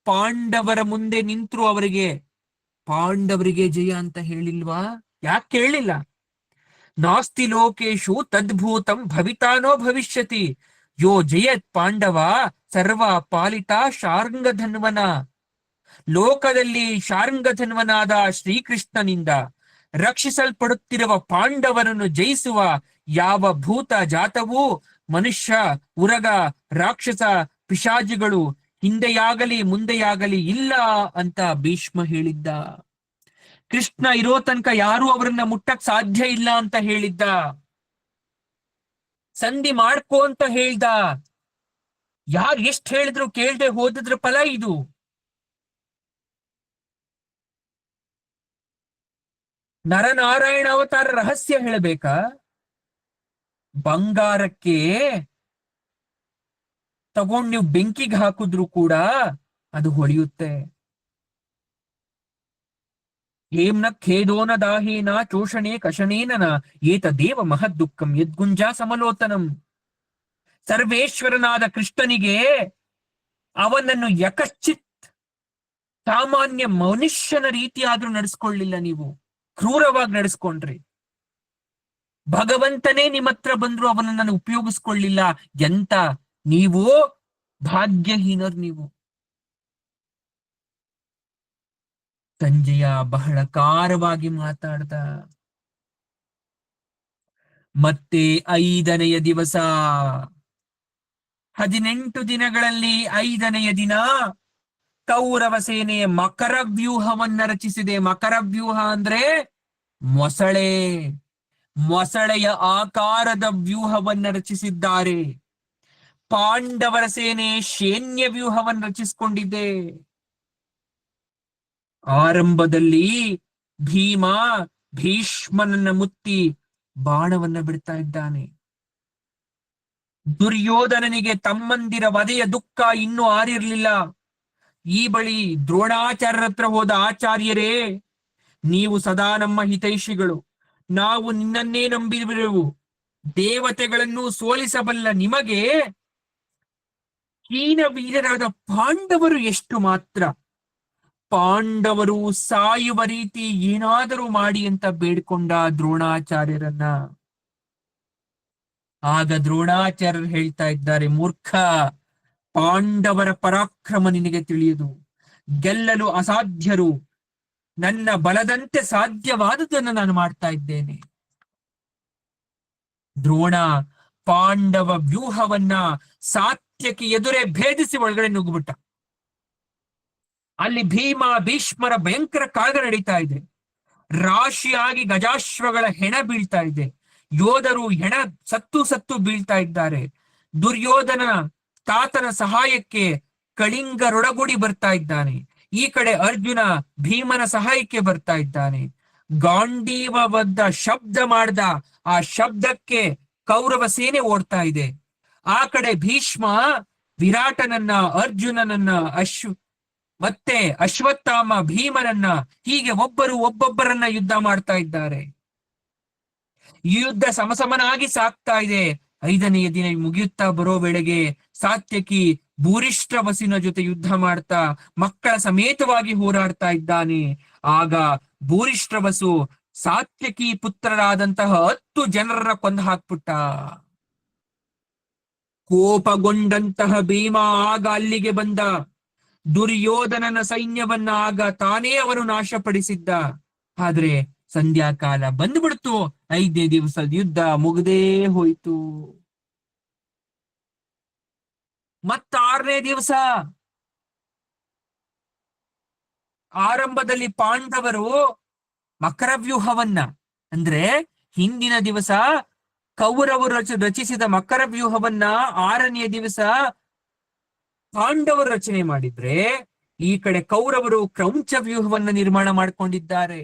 ಪಾಂಡವರ ಮುಂದೆ ನಿಂತ್ರು ಪಾಂಡವರಿಗೆ ಜಯ ಅಂತ ಹೇಳಿಲ್ವಾ? ಯಾಕೆ ಕೇಳಲಿಲ್ಲ? ನಾಸ್ತಿ ಲೋಕೇಶು ತದ್ಭೂತಂ ಭವಿತಾನೋ ಭವಿಷ್ಯತಿ, ಯೋ ಜಯತ್ ಪಾಂಡವ ಸರ್ವ ಪಾಲಿತ ಶಾರ್ಂಗಧನ್ವನ. ಲೋಕದಲ್ಲಿ ಶಾರ್ಂಗಧನ್ವನಾದ ಶ್ರೀಕೃಷ್ಣನಿಂದ ರಕ್ಷಿಸಲ್ಪಡುತ್ತಿರುವ ಪಾಂಡವರನ್ನು ಜಯಿಸುವ ಯಾವ ಭೂತ ಜಾತವೂ ಮನುಷ್ಯ, ಉರಗ, ರಾಕ್ಷಸ, ಪಿಶಾಚಿಗಳು ಹಿಂದೆಯಾಗಲಿ ಮುಂದೆಯಾಗಲಿ ಇಲ್ಲ ಅಂತ ಭೀಷ್ಮ ಹೇಳಿದ್ದ. ಕೃಷ್ಣ ಇರೋ ತನಕ ಯಾರು ಅವರನ್ನ ಮುಟ್ಟಕ್ ಸಾಧ್ಯ ಇಲ್ಲ ಅಂತ ಹೇಳಿದ್ದ. ಸಂಧಿ ಮಾಡ್ಕೋ ಅಂತ ಹೇಳ್ದ. ಯಾರು ಎಷ್ಟ್ ಹೇಳಿದ್ರು ಕೇಳ್ದೆ ಹೋದಿದ್ರ ಫಲ ಇದು. ನರನಾರಾಯಣ ಅವತಾರ ರಹಸ್ಯ ಹೇಳಬೇಕಾ? ಬಂಗಾರಕ್ಕೆ ತಗೊಂಡ್ ನೀವು ಬೆಂಕಿಗೆ ಹಾಕಿದ್ರು ಕೂಡ ಅದು ಹೊಳೆಯುತ್ತೆ. ಹೇಮ್ನ ಖೇದೋನ ದಾಹೇನ ಚೋಷಣೆ ಕಷಣೇನ ಏತದೇವ ಮಹದ್ ದುಃಖಂ ಯದ್ಗುಂಜಾ ಸಮಲೋತನಂ. ಸರ್ವೇಶ್ವರನಾದ ಕೃಷ್ಣನಿಗೆ ಅವನನ್ನು ಯಕಶ್ಚಿತ್ ಸಾಮಾನ್ಯ ಮನುಷ್ಯನ ರೀತಿಯಾದ್ರೂ ನಡೆಸ್ಕೊಳ್ಳಿಲ್ಲ, ನೀವು ಕ್ರೂರವಾಗಿ ನಡೆಸ್ಕೊಂಡ್ರಿ. ಭಗವಂತನೇ ನಿಮ್ಮ ಹತ್ರ ಬಂದ್ರು ಅವನನ್ನು ಉಪಯೋಗಿಸ್ಕೊಳ್ಳಿಲ್ಲ. ಎಂತ ನೀವು ಭಾಗ್ಯಹೀನರು ನೀವು. ಸಂಜಯ ಬಹಳ ಕಾರವಾಗಿ ಮಾತಾಡ್ದ. ಮತ್ತೆ 5ನೆಯ ದಿವಸ, 18 ದಿನಗಳಲ್ಲಿ 5ನೆಯ ದಿನ ಕೌರವ ಸೇನೆ ಮಕರ ವ್ಯೂಹವನ್ನ ರಚಿಸಿದೆ. ಮಕರ ವ್ಯೂಹ ಅಂದ್ರೆ ಮೊಸಳೆಯ ಆಕಾರದ ವ್ಯೂಹವನ್ನ ರಚಿಸಿದ್ದಾರೆ. ಪಾಂಡವರ ಸೇನೆ ಸೈನ್ಯ ವ್ಯೂಹವನ್ನು ರಚಿಸಿಕೊಂಡಿದೆ. ಆರಂಭದಲ್ಲಿ ಭೀಮ ಭೀಷ್ಮನನ್ನ ಮುತ್ತಿ ಬಾಣವನ್ನ ಬಿಡ್ತಾ ಇದ್ದಾನೆ. ದುರ್ಯೋಧನನಿಗೆ ತಮ್ಮಂದಿರ ವಧೆಯ ದುಃಖ ಇನ್ನೂ ಆರಿರ್ಲಿಲ್ಲ. ಈ ಬಳಿ ದ್ರೋಣಾಚಾರ್ಯರ ಹತ್ರ ಹೋದ, ಆಚಾರ್ಯರೇ, ನೀವು ಸದಾ ನಮ್ಮ ಹಿತೈಷಿಗಳು, ನಾವು ನಿನ್ನನ್ನೇ ನಂಬಿರುವೆವು. ದೇವತೆಗಳನ್ನು ಸೋಲಿಸಬಲ್ಲ ನಿಮಗೆ ಹೀನ ವೀರರಾದ ಪಾಂಡವರು ಎಷ್ಟು ಮಾತ್ರ. ಪಾಂಡವರು ಸಾಯುವ ರೀತಿ ಏನಾದರೂ ಮಾಡಿ ಅಂತ ಬೇಡ್ಕೊಂಡ ದ್ರೋಣಾಚಾರ್ಯರನ್ನ. ಆಗ ದ್ರೋಣಾಚಾರ್ಯರು ಹೇಳ್ತಾ ಇದ್ದಾರೆ, ಮೂರ್ಖ, ಪಾಂಡವರ ಪರಾಕ್ರಮ ನಿನಗೆ ತಿಳಿಯುವುದು. ಗೆಲ್ಲಲು ಅಸಾಧ್ಯರು. ನನ್ನ ಬಲದಂತೆ ಸಾಧ್ಯವಾದುದನ್ನು ನಾನು ಮಾಡ್ತಾ ಇದ್ದೇನೆ. ದ್ರೋಣ ಪಾಂಡವ ವ್ಯೂಹವನ್ನ ಸಾತ್ಯಕ್ಕೆ ಎದುರೇ ಭೇದಿಸಿ ಒಳಗಡೆ ನುಗ್ಗಿಬಿಟ್ಟ. ಅಲ್ಲಿ ಭೀಮ ಭೀಷ್ಮರ ಭಯಂಕರ ಕಾಳಗ ನಡೀತಾ ಇದೆ. ರಾಶಿಯಾಗಿ ಗಜಾಶ್ವಗಳ ಹೆಣ ಬೀಳ್ತಾ ಇದೆ. ಯೋಧರು ಹೆಣ ಸತ್ತು ಬೀಳ್ತಾ ಇದ್ದಾರೆ. ದುರ್ಯೋಧನ ತಾತನ ಸಹಾಯಕ್ಕೆ ಕಳಿಂಗರೊಡಗೂಡಿ ಬರ್ತಾ ಇದ್ದಾನೆ. ಈ ಕಡೆ ಅರ್ಜುನ ಭೀಮನ ಸಹಾಯಕ್ಕೆ ಬರ್ತಾ ಇದ್ದಾನೆ. ಗಾಂಡೀವಬದ್ಧ ಶಬ್ದ ಮಾಡ್ದ. ಆ ಶಬ್ದಕ್ಕೆ ಕೌರವ ಸೇನೆ ಓಡ್ತಾ ಇದೆ. ಆ ಕಡೆ ಭೀಷ್ಮ ವಿರಾಟನನ್ನ, ಅರ್ಜುನನನ್ನ, ಮತ್ತೆ ಅಶ್ವತ್ಥಾಮ ಭೀಮನನ್ನ, ಹೀಗೆ ಒಬ್ಬೊಬ್ಬರನ್ನ ಯುದ್ಧ ಮಾಡ್ತಾ ಇದ್ದಾರೆ. ಯುದ್ಧ ಸಮಸಮನಾಗಿ ಸಾಕ್ತಾ ಇದೆ. 5ನೆಯ ದಿನ ಮುಗಿಯುತ್ತಾ ಬರೋ ವೇಳೆಗೆ ಸಾತ್ಯಕಿ ಭೂರಿಷ್ಠ ವಸಿನ ಜೊತೆ ಯುದ್ಧ ಮಾಡ್ತಾ ಮಕ್ಕಳ ಸಮೇತವಾಗಿ ಹೋರಾಡ್ತಾ ಇದ್ದಾನೆ. ಆಗ ಭೂರಿಷ್ಠ ವಸು ಸಾತ್ಯಕಿ ಪುತ್ರರಾದಂತಹ 10 ಜನರನ್ನ ಕೊಂದು ಹಾಕ್ಬಿಟ್ಟ. ಕೋಪಗೊಂಡಂತಹ ಭೀಮ ಆಗ ಅಲ್ಲಿಗೆ ಬಂದ. ದುರ್ಯೋಧನನ ಸೈನ್ಯವನ್ನ ಆಗ ತಾನೇ ಅವನು ನಾಶಪಡಿಸಿದ್ದ. ಆದ್ರೆ ಸಂಧ್ಯಾಕಾಲ ಬಂದ್ಬಿಡ್ತು. 5ನೇ ದಿವಸದ ಯುದ್ಧ ಮುಗ್ದೇ ಹೋಯ್ತು. ಮತ್ತ 6ನೇ ದಿವಸ ಆರಂಭದಲ್ಲಿ ಪಾಂಡವರು ಮಕರವ್ಯೂಹವನ್ನ, ಅಂದ್ರೆ ಹಿಂದಿನ ದಿವಸ ಕೌರವರು ರಚಿಸಿದ ಮಕರವ್ಯೂಹವನ್ನ 6ನೇ ದಿವಸ ಪಾಂಡವರು ರಚನೆ ಮಾಡಿದ್ರೆ, ಈ ಕಡೆ ಕೌರವರು ಕ್ರೌಂಚ ವ್ಯೂಹವನ್ನು ನಿರ್ಮಾಣ ಮಾಡಿಕೊಂಡಿದ್ದಾರೆ.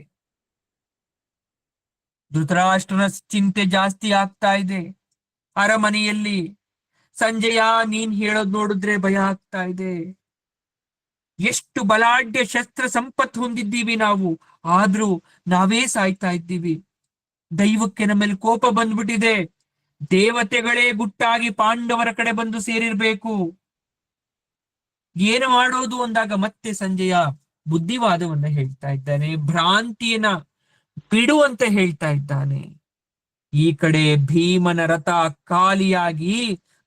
ಧೃತರಾಷ್ಟ್ರನ ಚಿಂತೆ ಜಾಸ್ತಿ ಆಗ್ತಾ ಇದೆ. ಅರಮನೆಯಲ್ಲಿ ಸಂಜಯ, ನೀನ್ ಹೇಳೋದ್ ನೋಡಿದ್ರೆ ಭಯ ಆಗ್ತಾ ಇದೆ. ಎಷ್ಟು ಬಲಾಢ್ಯ ಶಸ್ತ್ರ ಸಂಪತ್ತು ಹೊಂದಿದ್ದೀವಿ ನಾವು, ಆದ್ರೂ ನಾವೇ ಸಾಯ್ತಾ ಇದ್ದೀವಿ. ದೈವಕ್ಕೆ ನಮ್ಮ ಮೇಲೆ ಕೋಪ ಬಂದ್ಬಿಟ್ಟಿದೆ. ದೇವತೆಗಳೇ ಗುಟ್ಟಾಗಿ ಪಾಂಡವರ ಕಡೆ ಬಂದು ಸೇರಿರ್ಬೇಕು. ಏನು ಮಾಡೋದು ಅಂದಾಗ ಮತ್ತೆ ಸಂಜಯ ಬುದ್ಧಿವಾದವನ್ನ ಹೇಳ್ತಾ ಇದ್ದಾನೆ, ಭ್ರಾಂತಿಯನ್ನ ಬಿಡು ಅಂತ ಹೇಳ್ತಾ ಇದ್ದಾನೆ. ಈ ಕಡೆ ಭೀಮನ ರಥ ಖಾಲಿಯಾಗಿ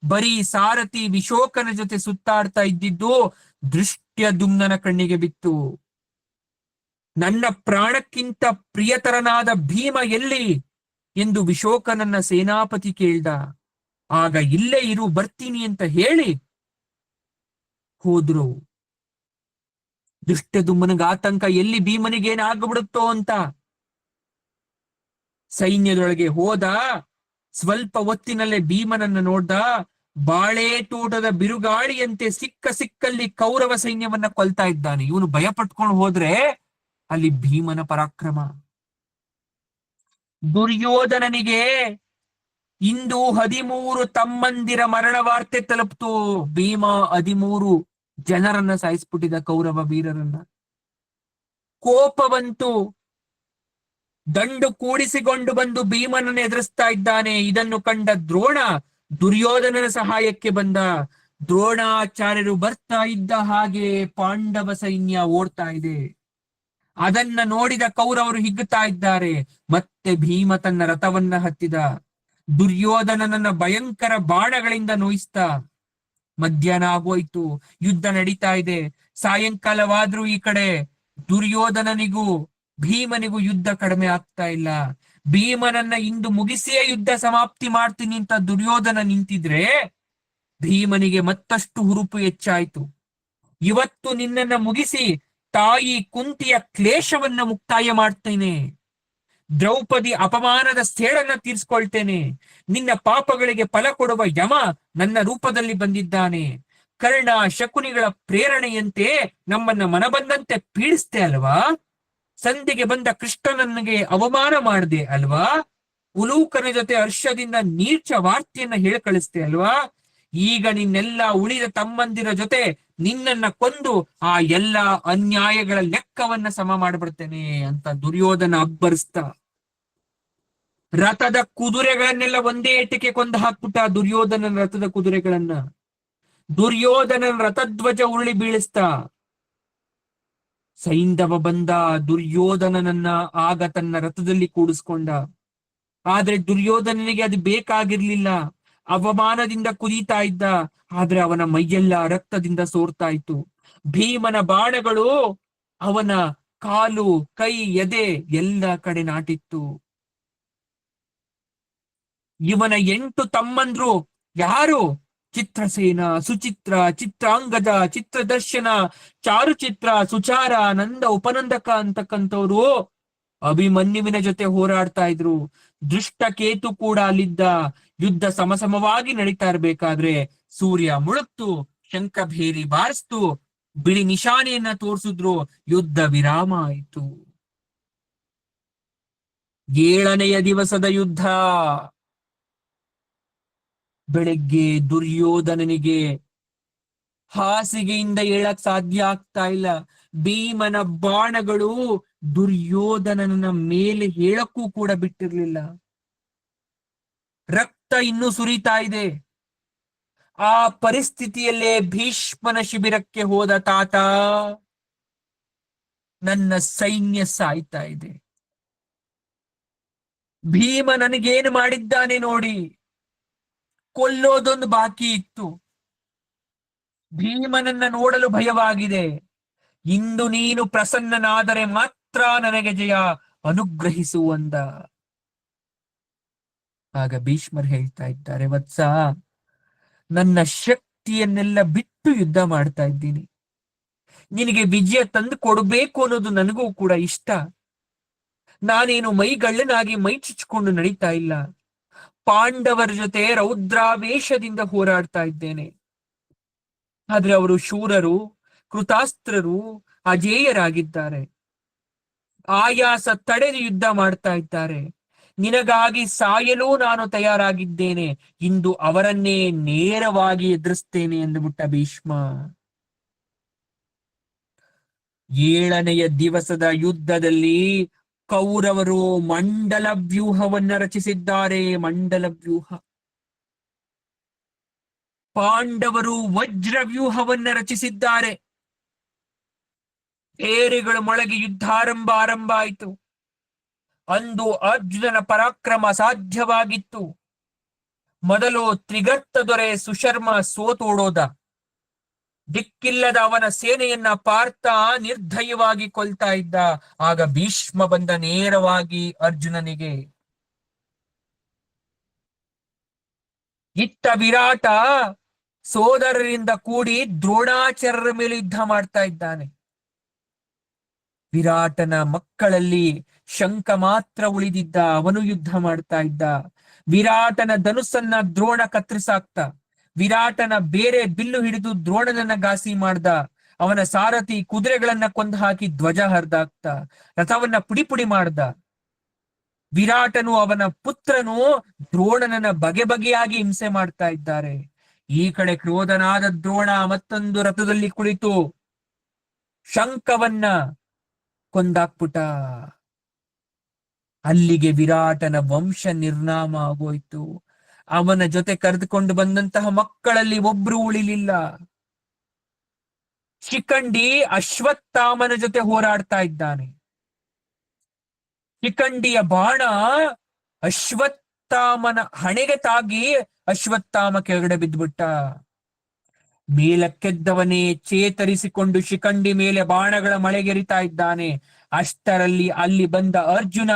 ಬರೀ ಸಾರಥಿ ವಿಶೋಕನ ಜೊತೆ ಸುತ್ತಾಡ್ತಾ ಇದ್ದಿದ್ದು ದೃಷ್ಟ್ಯದ್ಯುಮ್ನನ ಕಣ್ಣಿಗೆ ಬಿತ್ತು. ನನ್ನ ಪ್ರಾಣಕ್ಕಿಂತ ಪ್ರಿಯತರನಾದ ಭೀಮ ಎಲ್ಲಿ ಎಂದು ವಿಶೋಕನನ್ನ ಸೇನಾಪತಿ ಕೇಳ್ದ. ಆಗ ಇಲ್ಲೇ ಇರು, ಬರ್ತೀನಿ ಅಂತ ಹೇಳಿ ಹೋದ್ರು. ದೃಷ್ಟದುಮ್ಮನಿಗೆ ಆತಂಕ, ಎಲ್ಲಿ ಭೀಮನಿಗೇನ್ ಆಗ್ಬಿಡುತ್ತೋ ಅಂತ. ಸೈನ್ಯದೊಳಗೆ ಹೋದ. ಸ್ವಲ್ಪ ಹೊತ್ತಿನಲ್ಲೇ ಭೀಮನನ್ನ ನೋಡ್ದ. ಬಾಳೆ ತೋಟದ ಬಿರುಗಾಳಿಯಂತೆ ಸಿಕ್ಕಲ್ಲಿ ಕೌರವ ಸೈನ್ಯವನ್ನ ಕೊಲ್ತಾ ಇದ್ದಾನೆ. ಇವನು ಭಯ ಪಟ್ಕೊಂಡು ಹೋದ್ರೆ ಅಲ್ಲಿ ಭೀಮನ ಪರಾಕ್ರಮ. ದುರ್ಯೋಧನನಿಗೆ ಇಂದು 13 ತಮ್ಮಂದಿರ ಮರಣ ವಾರ್ತೆ ತಲುಪ್ತು. ಭೀಮ 13 ಜನರನ್ನ ಸಾಯಿಸ್ಬಿಟ್ಟಿದ, ಕೌರವ ವೀರರನ್ನ. ಕೋಪ ಬಂತು. ದಂಡು ಕೂಡಿಸಿಕೊಂಡು ಬಂದು ಭೀಮನನ್ನು ಎದುರಿಸ್ತಾ ಇದ್ದಾನೆ. ಇದನ್ನು ಕಂಡ ದ್ರೋಣ ದುರ್ಯೋಧನನ ಸಹಾಯಕ್ಕೆ ಬಂದ. ದ್ರೋಣಾಚಾರ್ಯರು ಬರ್ತಾ ಇದ್ದ ಹಾಗೆ ಪಾಂಡವ ಸೈನ್ಯ ಓಡ್ತಾ ಇದೆ. ಅದನ್ನ ನೋಡಿದ ಕೌರವರು ಹಿಗ್ಗುತ್ತಾ ಇದ್ದಾರೆ. ಮತ್ತೆ ಭೀಮ ತನ್ನ ರಥವನ್ನ ಹತ್ತಿದ. ದುರ್ಯೋಧನನನ್ನ ಭಯಂಕರ ಬಾಣಗಳಿಂದ ನೋಯಿಸ್ತಾ. ಮಧ್ಯಾಹ್ನ ಆಗೋಯ್ತು, ಯುದ್ಧ ನಡೀತಾ ಇದೆ. ಸಾಯಂಕಾಲವಾದ್ರೂ ಈ ಕಡೆ ದುರ್ಯೋಧನನಿಗೂ ಭೀಮನಿಗೂ ಯುದ್ಧ ಕಡಿಮೆ ಆಗ್ತಾ ಇಲ್ಲ. ಭೀಮನನ್ನ ಇಂದು ಮುಗಿಸಿಯೇ ಯುದ್ಧ ಸಮಾಪ್ತಿ ಮಾಡ್ತೀನಿ ಅಂತ ದುರ್ಯೋಧನ ನಿಂತಿದ್ರೆ ಭೀಮನಿಗೆ ಮತ್ತಷ್ಟು ಹುರುಪು ಹೆಚ್ಚಾಯ್ತು. ಇವತ್ತು ನಿನ್ನನ್ನ ಮುಗಿಸಿ ತಾಯಿ ಕುಂತಿಯ ಕ್ಲೇಶವನ್ನ ಮುಕ್ತಾಯ ಮಾಡ್ತೇನೆ. ದ್ರೌಪದಿ ಅಪಮಾನದ ಸೇಡನ್ನ ತೀರ್ಸ್ಕೊಳ್ತೇನೆ. ನಿನ್ನ ಪಾಪಗಳಿಗೆ ಫಲ ಕೊಡುವ ಯಮ ನನ್ನ ರೂಪದಲ್ಲಿ ಬಂದಿದ್ದಾನೆ. ಕರ್ಣ ಶಕುನಿಗಳ ಪ್ರೇರಣೆಯಂತೆ ನಮ್ಮನ್ನ ಮನಬಂದಂತೆ ಪೀಡಿಸ್ತೆ ಅಲ್ವಾ? ಸಂಧಿಗೆ ಬಂದ ಕೃಷ್ಣನಿಗೆ ಅವಮಾನ ಮಾಡಿದೆ ಅಲ್ವಾ? ಉಲೂಕನ ಜೊತೆ ಹರ್ಷದಿಂದ ನೀಚ ವಾರ್ತೆಯನ್ನ ಹೇಳಿ ಕಳಿಸ್ತೆ ಅಲ್ವಾ? ಈಗ ನಿನ್ನೆಲ್ಲ ಉಳಿದ ತಮ್ಮಂದಿರ ಜೊತೆ ನಿನ್ನನ್ನ ಕೊಂದು ಆ ಎಲ್ಲ ಅನ್ಯಾಯಗಳ ಲೆಕ್ಕವನ್ನ ಸಮ ಮಾಡ್ಬಿಡ್ತೇನೆ ಅಂತ ದುರ್ಯೋಧನ ಅಬ್ಬರಿಸ್ತ. ರಥದ ಕುದುರೆಗಳನ್ನೆಲ್ಲ ಒಂದೇ ಏಟಿಗೆ ಕೊಂದು ಹಾಕ್ಬಿಟ್ಟ. ದುರ್ಯೋಧನನ ರಥದ ಕುದುರೆಗಳನ್ನ. ದುರ್ಯೋಧನನ ರಥಧ್ವಜ ಉರುಳಿ ಬೀಳಿಸ್ತ. ಸೈಂಧವ ಬಂದ ದುರ್ಯೋಧನನನ್ನ ಆಗ ತನ್ನ ರಥದಲ್ಲಿ ಕೂಡಿಸ್ಕೊಂಡ. ಆದ್ರೆ ದುರ್ಯೋಧನನಿಗೆ ಅದು ಬೇಕಾಗಿರ್ಲಿಲ್ಲ. ಅವಮಾನದಿಂದ ಕುದೀತಾ ಇದ್ದ. ಆದ್ರೆ ಅವನ ಮೈಯೆಲ್ಲ ರಕ್ತದಿಂದ ಸೋರ್ತಾ ಇತ್ತು. ಭೀಮನ ಬಾಣಗಳು ಅವನ ಕಾಲು, ಕೈ, ಎದೆ ಎಲ್ಲ ಕಡೆ ನಾಟಿತ್ತು. ಇವನ 8 ತಮ್ಮಂದ್ರು ಯಾರು? ಚಿತ್ರಸೇನ, ಸುಚಿತ್ರ, ಚಿತ್ರಾಂಗದ, ಚಿತ್ರದರ್ಶನ, ಚಾರುಚಿತ್ರ, ಸುಚಾರ, ನಂದ, ಉಪನಂದಕ ಅಂತಕ್ಕಂಥವ್ರು ಅಭಿಮನ್ಯುವಿನ ಜೊತೆ ಹೋರಾಡ್ತಾ ಇದ್ರು. ದೃಷ್ಟಕೇತು ಕೂಡ ಅಲ್ಲಿದ್ದ. ಯುದ್ಧ ಸಮಸಮವಾಗಿ ನಡೀತಾ ಇರ್ಬೇಕಾದ್ರೆ ಸೂರ್ಯ ಮುಳುಗ್ತು, ಶಂಖಭೇರಿ ಬಾರಿಸ್ತು, ಬಿಳಿ ನಿಶಾನೆಯನ್ನ ತೋರಿಸಿದ್ರು. ಯುದ್ಧ ವಿರಾಮ ಆಯಿತು. 7ನೆಯ ದಿವಸದ ಯುದ್ಧ. ಬೆಳಗ್ಗೆ ದುರ್ಯೋಧನನಿಗೆ ಹಾಸಿಗೆಯಿಂದ ಏಳಕ್ ಸಾಧ್ಯ ಆಗ್ತಾ ಇಲ್ಲ. ಭೀಮನ ಬಾಣಗಳು ದುರ್ಯೋಧನನ ಮೇಲೆ ಹೇಳಕ್ಕೂ ಕೂಡ ಬಿಟ್ಟಿರ್ಲಿಲ್ಲ. ರಕ್ತ ಇನ್ನೂ ಸುರಿತಾ ಇದೆ. ಆ ಪರಿಸ್ಥಿತಿಯಲ್ಲೇ ಭೀಷ್ಮನ ಶಿಬಿರಕ್ಕೆ ಹೋದ ತಾತ, ನನ್ನ ಸೈನ್ಯ ಸಾಯ್ತಾ ಇದೆ. ಭೀಮ ನನಗೇನು ಮಾಡಿದ್ದಾನೆ ನೋಡಿ. ಕೊಲ್ಲೋದೊಂದು ಬಾಕಿ ಇತ್ತು. ಭೀಮನನ್ನ ನೋಡಲು ಭಯವಾಗಿದೆ. ಇಂದು ನೀನು ಪ್ರಸನ್ನನಾದರೆ ಮಾತ್ರ ನನಗೆ ಜಯ ಅನುಗ್ರಹಿಸುವಂದ. ಆಗ ಭೀಷ್ಮರ್ ಹೇಳ್ತಾ ಇದ್ದಾರೆ, ವತ್ಸ, ನನ್ನ ಶಕ್ತಿಯನ್ನೆಲ್ಲ ಬಿಟ್ಟು ಯುದ್ಧ ಮಾಡ್ತಾ ಇದ್ದೀನಿ. ನಿನಗೆ ವಿಜಯ ತಂದು ಕೊಡಬೇಕು ಅನ್ನೋದು ನನಗೂ ಕೂಡ ಇಷ್ಟ. ನಾನೇನು ಮೈಗಳ್ಳನಾಗಿ ಮೈ ಚುಚ್ಚಿಕೊಂಡು ನಡೀತಾ ಇಲ್ಲ. ಪಾಂಡವರ ಜೊತೆ ರೌದ್ರಾವೇಶದಿಂದ ಹೋರಾಡ್ತಾ ಇದ್ದೇನೆ. ಆದ್ರೆ ಅವರು ಶೂರರು, ಕೃತಾಸ್ತ್ರರು ಅಜೇಯರಾಗಿದ್ದಾರೆ. ಆಯಾಸ ತಡೆದು ಯುದ್ಧ ಮಾಡ್ತಾ ಇದ್ದಾರೆ. ನಿನಗಾಗಿ ಸಾಯಲು ನಾನು ತಯಾರಾಗಿದ್ದೇನೆ, ಇಂದು ಅವರನ್ನೇ ನೇರವಾಗಿ ಎದುರಿಸ್ತೇನೆ ಎಂದುಬಿಟ್ಟ ಭೀಷ್ಮ. 7ನೆಯ ದಿವಸದ ಯುದ್ಧದಲ್ಲಿ ಕೌರವರು ಮಂಡಲ ವ್ಯೂಹವನ್ನ ರಚಿಸಿದ್ದಾರೆ. ಮಂಡಲ ವ್ಯೂಹ. ಪಾಂಡವರು ವಜ್ರ ವ್ಯೂಹವನ್ನ ರಚಿಸಿದ್ದಾರೆ. ಏರಿಗಳ ಮೊಳಗೆ ಆರಂಭ ಆಯಿತು. ಅಂದು ಅರ್ಜುನನ ಪರಾಕ್ರಮ ಸಾಧ್ಯವಾಗಿತ್ತು. ಮೊದಲು ತ್ರಿಗರ್ತ ದೊರೆ ಸುಶರ್ಮ ಸೋತೋಡೋದ. ದಿಕ್ಕಿಲ್ಲದ ಅವನ ಸೇನೆಯನ್ನ ಪಾರ್ಥ ನಿರ್ದಯವಾಗಿ ಕೊಲ್ತಾ ಇದ್ದ. ಆಗ ಭೀಷ್ಮ ಬಂದ ನೇರವಾಗಿ ಅರ್ಜುನನಿಗೆ. ಇತ್ತ ವಿರಾಟ ಸೋದರರಿಂದ ಕೂಡಿ ದ್ರೋಣಾಚಾರ್ಯರ ಮೇಲೆ ಯುದ್ಧ ಮಾಡ್ತಾ ಇದ್ದಾನೆ. ವಿರಾಟನ ಮಕ್ಕಳಲ್ಲಿ ಶಂಕ ಮಾತ್ರ ಉಳಿದಿದ್ದ. ಅವನು ಯುದ್ಧ ಮಾಡ್ತಾ ಇದ್ದ. ವಿರಾಟನ ಧನುಸ್ಸನ್ನ ದ್ರೋಣ ಕತ್ತರಿಸಾಕ್ತ. ವಿರಾಟನ ಬೇರೆ ಬಿಲ್ಲು ಹಿಡಿದು ದ್ರೋಣನನ್ನ ಘಾಸಿ ಮಾಡ್ದ. ಅವನ ಸಾರಥಿ ಕುದುರೆಗಳನ್ನ ಕೊಂದು ಹಾಕಿ ಧ್ವಜ ಹರಿದಾಕ್ತ. ರಥವನ್ನ ಪುಡಿ ಪುಡಿ ಮಾಡ್ದ. ವಿರಾಟನು ಅವನ ಪುತ್ರನು ದ್ರೋಣನನ್ನ ಬಗೆ ಬಗೆಯಾಗಿ ಹಿಂಸೆ ಮಾಡ್ತಾ ಇದ್ದಾರೆ. ಈ ಕಡೆ ಕ್ರೋಧನಾದ ದ್ರೋಣ ಮತ್ತೊಂದು ರಥದಲ್ಲಿ ಕುಳಿತು ಶಂಕವನ್ನ ಕೊಂದಾಕ್ಬಿಟ್ಟ. ಅಲ್ಲಿಗೆ ವಿರಾಟನ ವಂಶ ನಿರ್ನಾಮ ಆಗೋಯ್ತು. ಅವನ ಜೊತೆ ಕರೆದುಕೊಂಡು ಬಂದಂತಹ ಮಕ್ಕಳಲ್ಲಿ ಒಬ್ರು ಉಳಿಲಿಲ್ಲ. ಶಿಖಂಡಿ ಅಶ್ವತ್ಥಾಮನ ಜೊತೆ ಹೋರಾಡ್ತಾ ಇದ್ದಾನೆ. ಶಿಖಂಡಿಯ ಬಾಣ ಅಶ್ವತ್ಥಾಮನ ಹಣೆಗೆ ತಾಗಿ ಅಶ್ವತ್ಥಾಮ ಕೆಳಗಡೆ ಬಿದ್ದುಬಿಟ್ಟ. ಮೇಲಕ್ಕೆದ್ದವನೇ ಚೇತರಿಸಿಕೊಂಡು ಶಿಖಂಡಿ ಮೇಲೆ ಬಾಣಗಳ ಮಳೆಗೆರಿತಾ ಇದ್ದಾನೆ. ಅಷ್ಟರಲ್ಲಿ ಅಲ್ಲಿ ಬಂದ ಅರ್ಜುನ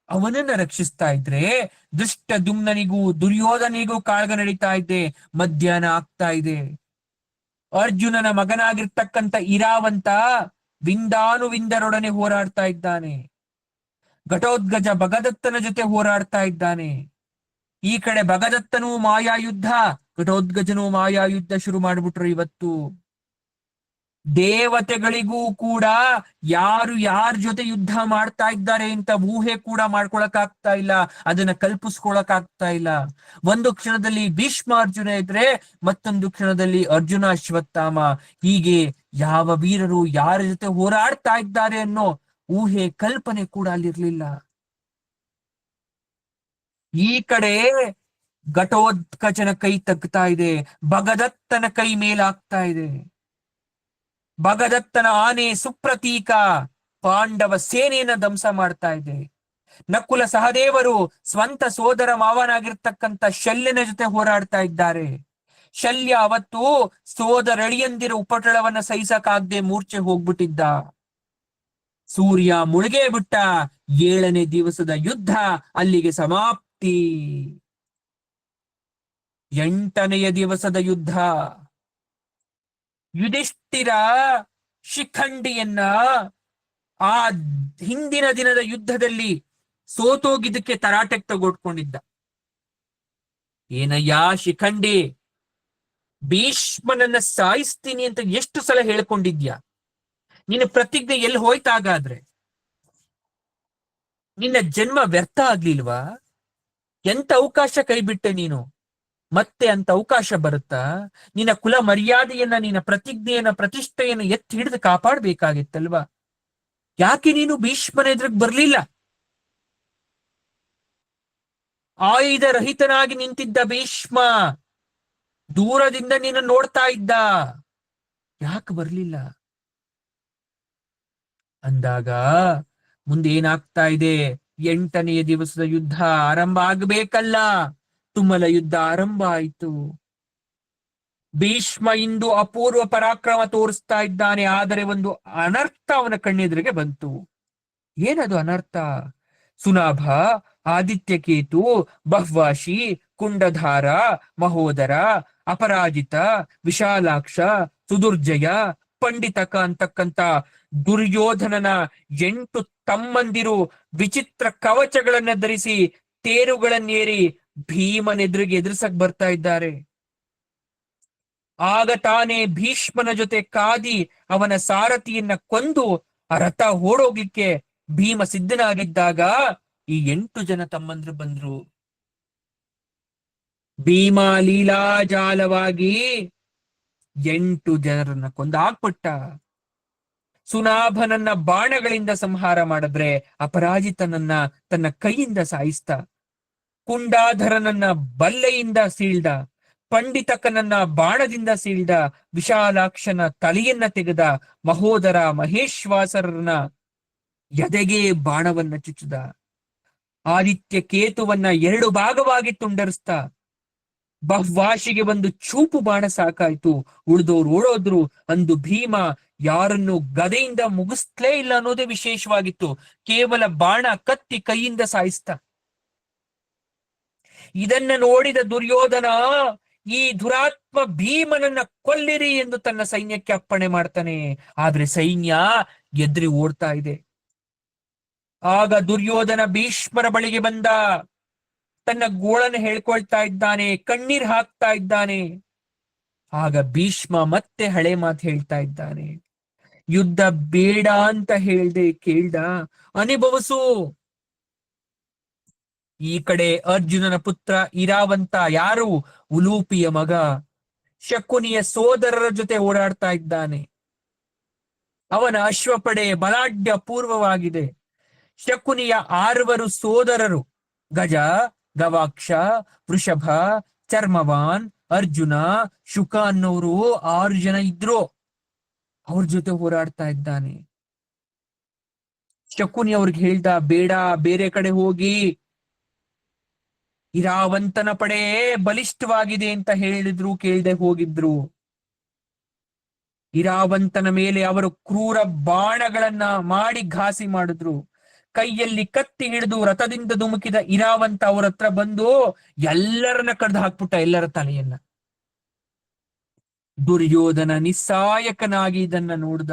ಅವನನ್ನ ರಕ್ಷಿಸ್ತಾ ಇದ್ರೆ ದುಷ್ಟ ದುಮ್ನನಿಗೂ ದುರ್ಯೋಧನಿಗೂ ಕಾಳಗ ನಡೀತಾ ಇದೆ. ಮಧ್ಯಾಹ್ನ ಆಗ್ತಾ ಇದೆ. ಅರ್ಜುನನ ಮಗನಾಗಿರ್ತಕ್ಕಂಥ ಇರಾವಂತ ವಿಂದಾನುವಿಂದರೊಡನೆ ಹೋರಾಡ್ತಾ ಇದ್ದಾನೆ. ಘಟೋದ್ಗಜ ಭಗದತ್ತನ ಜೊತೆ ಹೋರಾಡ್ತಾ ಇದ್ದಾನೆ. ಈ ಕಡೆ ಭಗದತ್ತನೂ ಮಾಯಾಯುದ್ಧ, ಘಟೋದ್ಗಜನೂ ಮಾಯಾಯುದ್ಧ ಶುರು ಮಾಡ್ಬಿಟ್ರು. ಇವತ್ತು ದೇವತೆಗಳಿಗೂ ಕೂಡ ಯಾರು ಯಾರ ಜೊತೆ ಯುದ್ಧ ಮಾಡ್ತಾ ಇದ್ದಾರೆ ಅಂತ ಊಹೆ ಕೂಡ ಮಾಡ್ಕೊಳಕ್ ಆಗ್ತಾ ಇಲ್ಲ. ಅದನ್ನ ಕಲ್ಪಿಸ್ಕೊಳಕ್ ಆಗ್ತಾ ಇಲ್ಲ. ಒಂದು ಕ್ಷಣದಲ್ಲಿ ಭೀಷ್ಮ ಅರ್ಜುನ ಇದ್ರೆ, ಮತ್ತೊಂದು ಕ್ಷಣದಲ್ಲಿ ಅರ್ಜುನ ಅಶ್ವತ್ಥಾಮ. ಹೀಗೆ ಯಾವ ವೀರರು ಯಾರ ಜೊತೆ ಹೋರಾಡ್ತಾ ಇದ್ದಾರೆ ಅನ್ನೋ ಊಹೆ ಕಲ್ಪನೆ ಕೂಡ ಅಲ್ಲಿರ್ಲಿಲ್ಲ. ಈ ಕಡೆ ಘಟೋತ್ಕಚನ ಕೈ ತಗ್ತಾ ಇದೆ, ಭಗದತ್ತನ ಕೈ ಮೇಲಾಗ್ತಾ ಇದೆ. ಭಗದತ್ತನ ಆನೆ ಸುಪ್ರತೀಕ ಪಾಂಡವ ಸೇನೆಯನ್ನ ಧ್ವಂಸ ಮಾಡ್ತಾ ಇದೆ. ನಕುಲ ಸಹದೇವರು ಸ್ವಂತ ಸೋದರ ಮಾವನಾಗಿರ್ತಕ್ಕಂಥ ಶಲ್ಯನ ಜೊತೆ ಹೋರಾಡ್ತಾ ಇದ್ದಾರೆ. ಶಲ್ಯ ಅವತ್ತು ಸೋದರಳಿಯಂದಿರ ಉಪಟಳವನ್ನ ಸಹಿಸಕ್ಕಾಗದೆ ಮೂರ್ಛೆ ಹೋಗ್ಬಿಟ್ಟಿದ್ದ. ಸೂರ್ಯ ಮುಳುಗೇ ಬಿಟ್ಟ. 7ನೇ ದಿವಸದ ಯುದ್ಧ ಅಲ್ಲಿಗೆ ಸಮಾಪ್ತಿ. 8ನೆಯ ದಿವಸದ ಯುದ್ಧ. ಯುಧಿಷ್ಠಿರ ಶಿಖಂಡಿಯನ್ನ ಆ ಹಿಂದಿನ ದಿನದ ಯುದ್ಧದಲ್ಲಿ ಸೋತೋಗಿದ್ದಕ್ಕೆ ತರಾಟೆಗೆ ತಗೊಟ್ಕೊಂಡಿದ್ದ. ಏನಯ್ಯ ಶಿಖಂಡಿ, ಭೀಷ್ಮನನ್ನ ಸಾಯಿಸ್ತೀನಿ ಅಂತ ಎಷ್ಟು ಸಲ ಹೇಳ್ಕೊಂಡಿದ್ಯಾ? ನಿನ್ನ ಪ್ರತಿಜ್ಞೆ ಎಲ್ಲಿ ಹೋಯ್ತಾಗಾದ್ರೆ? ನಿನ್ನ ಜನ್ಮ ವ್ಯರ್ಥ ಆಗ್ಲಿಲ್ವಾ? ಎಂತ ಅವಕಾಶ ಕೈಬಿಟ್ಟೆ ನೀನು? ಮತ್ತೆ ಅಂತ ಅವಕಾಶ ಬರುತ್ತಾ? ನಿನ್ನ ಕುಲ ಮರ್ಯಾದೆಯನ್ನ, ನಿನ್ನ ಪ್ರತಿಜ್ಞೆಯನ್ನ, ಪ್ರತಿಷ್ಠೆಯನ್ನ ಎತ್ತಿ ಹಿಡಿದು ಕಾಪಾಡ್ಬೇಕಾಗಿತ್ತಲ್ವಾ? ಯಾಕೆ ನೀನು ಭೀಷ್ಮನ ಎದುರಿಗೆ ಬರ್ಲಿಲ್ಲ? ಆಯುಧ ರಹಿತನಾಗಿ ನಿಂತಿದ್ದ ಭೀಷ್ಮ ದೂರದಿಂದ ನೀನು ನೋಡ್ತಾ ಇದ್ದ. ಯಾಕೆ ಬರ್ಲಿಲ್ಲ ಅಂದಾಗ ಮುಂದೆ ಏನಾಗ್ತಾ ಇದೆ? 8ನೆಯ ದಿವಸದ ಯುದ್ಧ ಆರಂಭ ಆಗ್ಬೇಕಲ್ಲ. ತುಮಲ ಯುದ್ಧ ಆರಂಭ ಆಯಿತು. ಭೀಷ್ಮ ಇಂದು ಅಪೂರ್ವ ಪರಾಕ್ರಮ ತೋರಿಸ್ತಾ ಇದ್ದಾನೆ. ಆದರೆ ಒಂದು ಅನರ್ಥ ಅವನ ಕಣ್ಣೆದುರಿಗೆ ಬಂತು. ಏನದು ಅನರ್ಥ? ಸುನಾಭ, ಆದಿತ್ಯಕೇತು, ಬಹ್ವಾಶಿ, ಕುಂಡಧಾರ, ಮಹೋದರ, ಅಪರಾಜಿತ, ವಿಶಾಲಾಕ್ಷ, ಸುದುರ್ಜಯ, ಪಂಡಿತಕ ಅಂತಕ್ಕಂಥ ದುರ್ಯೋಧನನ 8 ತಮ್ಮಂದಿರು ವಿಚಿತ್ರ ಕವಚಗಳನ್ನ ಧರಿಸಿ ತೇರುಗಳನ್ನೇರಿ ಭೀಮನೆದುರಿಗೆ ಎದುರಿಸಕ್ ಬರ್ತಾ ಇದ್ದಾರೆ. ಆಗ ತಾನೇ ಭೀಷ್ಮನ ಜೊತೆ ಕಾದಿ ಅವನ ಸಾರಥಿಯನ್ನ ಕೊಂದು ಆ ರಥ ಓಡೋಗ್ಲಿಕ್ಕೆ ಭೀಮ ಸಿದ್ಧನಾಗಿದ್ದಾಗ ಈ 8 ಜನ ತಮ್ಮಂದ್ರು ಬಂದ್ರು. ಭೀಮ ಲೀಲಾಜಾಲವಾಗಿ 8 ಜನರನ್ನ ಕೊಂದು ಹಾಕ್ಬಿಟ್ಟ. ಸುನಾಭನನ್ನ ಬಾಣಗಳಿಂದ ಸಂಹಾರ ಮಾಡಿದ್ರೆ ಅಪರಾಜಿತನನ್ನ ತನ್ನ ಕೈಯಿಂದ ಸಾಯಿಸ್ತ. ಕುಂಡಾಧರನನ್ನ ಬಲ್ಲೆಯಿಂದ ಸೀಳ್ದ. ಪಂಡಿತಕನನ್ನ ಬಾಣದಿಂದ ಸೀಳ್ದ. ವಿಶಾಲಾಕ್ಷನ ತಲೆಯನ್ನ ತೆಗೆದ. ಮಹೋದರ ಮಹೇಶ್ವಾಸರನ್ನ ಎದೆಗೆ ಬಾಣವನ್ನ ಚುಚ್ಚಿದ. ಆದಿತ್ಯ ಕೇತುವನ್ನ 2 ಭಾಗವಾಗಿ ತುಂಡರಿಸ್ತ. ಬಹ್ವಾಶಿಗೆ ಒಂದು ಚೂಪು ಬಾಣ ಸಾಕಾಯ್ತು, ಉಳಿದೋರು ಓಡೋದ್ರು. ಅಂದು ಭೀಮ ಯಾರನ್ನು ಗದೆಯಿಂದ ಮುಗಿಸ್ಲೇ ಇಲ್ಲ ಅನ್ನೋದೇ ವಿಶೇಷವಾಗಿತ್ತು. ಕೇವಲ ಬಾಣ ಕತ್ತಿ ಕೈಯಿಂದ ಸಾಯಿಸ್ತ. ಇದನ್ನ ನೋಡಿದ ದುರ್ಯೋಧನ ಈ ದುರಾತ್ಮ ಭೀಮನನ್ನ ಕೊಲ್ಲಿರಿ ಎಂದು ತನ್ನ ಸೈನ್ಯಕ್ಕೆ ಅಪ್ಪಣೆ ಮಾಡ್ತಾನೆ. ಆದ್ರೆ ಸೈನ್ಯ ಎದ್ರಿ ಓಡ್ತಾ ಇದೆ. ಆಗ ದುರ್ಯೋಧನ ಭೀಷ್ಮರ ಬಳಿಗೆ ಬಂದ. ತನ್ನ ಗೋಳನ್ನು ಹೇಳ್ಕೊಳ್ತಾ ಇದ್ದಾನೆ, ಕಣ್ಣೀರ್ ಹಾಕ್ತಾ ಇದ್ದಾನೆ. ಆಗ ಭೀಷ್ಮ ಮತ್ತೆ ಹಳೆ ಮಾತು ಹೇಳ್ತಾ ಇದ್ದಾನೆ. ಯುದ್ಧ ಬೇಡ ಅಂತ ಹೇಳ್ದೆ ಕೇಳ್ದ, ಅನುಭವಿಸು. ಈ ಕಡೆ ಅರ್ಜುನನ ಪುತ್ರ ಇರಾವಂತ, ಯಾರು? ಉಲೂಪಿಯ ಮಗ, ಶಕುನಿಯ ಸೋದರರ ಜೊತೆ ಓಡಾಡ್ತಾ ಇದ್ದಾನೆ. ಅವನ ಅಶ್ವಪಡೆ ಬಲಾಢ್ಯ ಪೂರ್ವವಾಗಿದೆ. ಶಕುನಿಯ 6 ಸೋದರರು ಗಜ, ಗವಾಕ್ಷ, ವೃಷಭ, ಚರ್ಮವಾನ್, ಅರ್ಜುನ, ಶುಕ ಅನ್ನೋರು 6 ಜನ ಇದ್ರು. ಅವ್ರ ಜೊತೆ ಹೋರಾಡ್ತಾ ಇದ್ದಾನೆ. ಶಕುನಿ ಅವ್ರಿಗೆ ಹೇಳ್ದ, ಬೇಡ, ಬೇರೆ ಕಡೆ ಹೋಗಿ. ಇರಾವಂತನ ಪಡೆ ಬಲಿಷ್ಠವಾಗಿದೆ ಅಂತ ಹೇಳಿದ್ರು, ಕೇಳ್ದೆ ಹೋಗಿದ್ರು. ಇರಾವಂತನ ಮೇಲೆ ಅವರು ಕ್ರೂರ ಬಾಣಗಳನ್ನ ಮಾಡಿ ಘಾಸಿ ಮಾಡಿದ್ರು. ಕೈಯಲ್ಲಿ ಕತ್ತಿ ಹಿಡಿದು ರಥದಿಂದ ಧುಮುಕಿದ ಇರಾವಂತ ಅವ್ರ ಹತ್ರ ಬಂದು ಎಲ್ಲರನ್ನ ಕಡ್ದು ಹಾಕ್ಬಿಟ್ಟ, ಎಲ್ಲರ ತಲೆಯನ್ನ. ದುರ್ಯೋಧನ ನಿಸ್ಸಾಯಕನಾಗಿ ಇದನ್ನ ನೋಡ್ದ.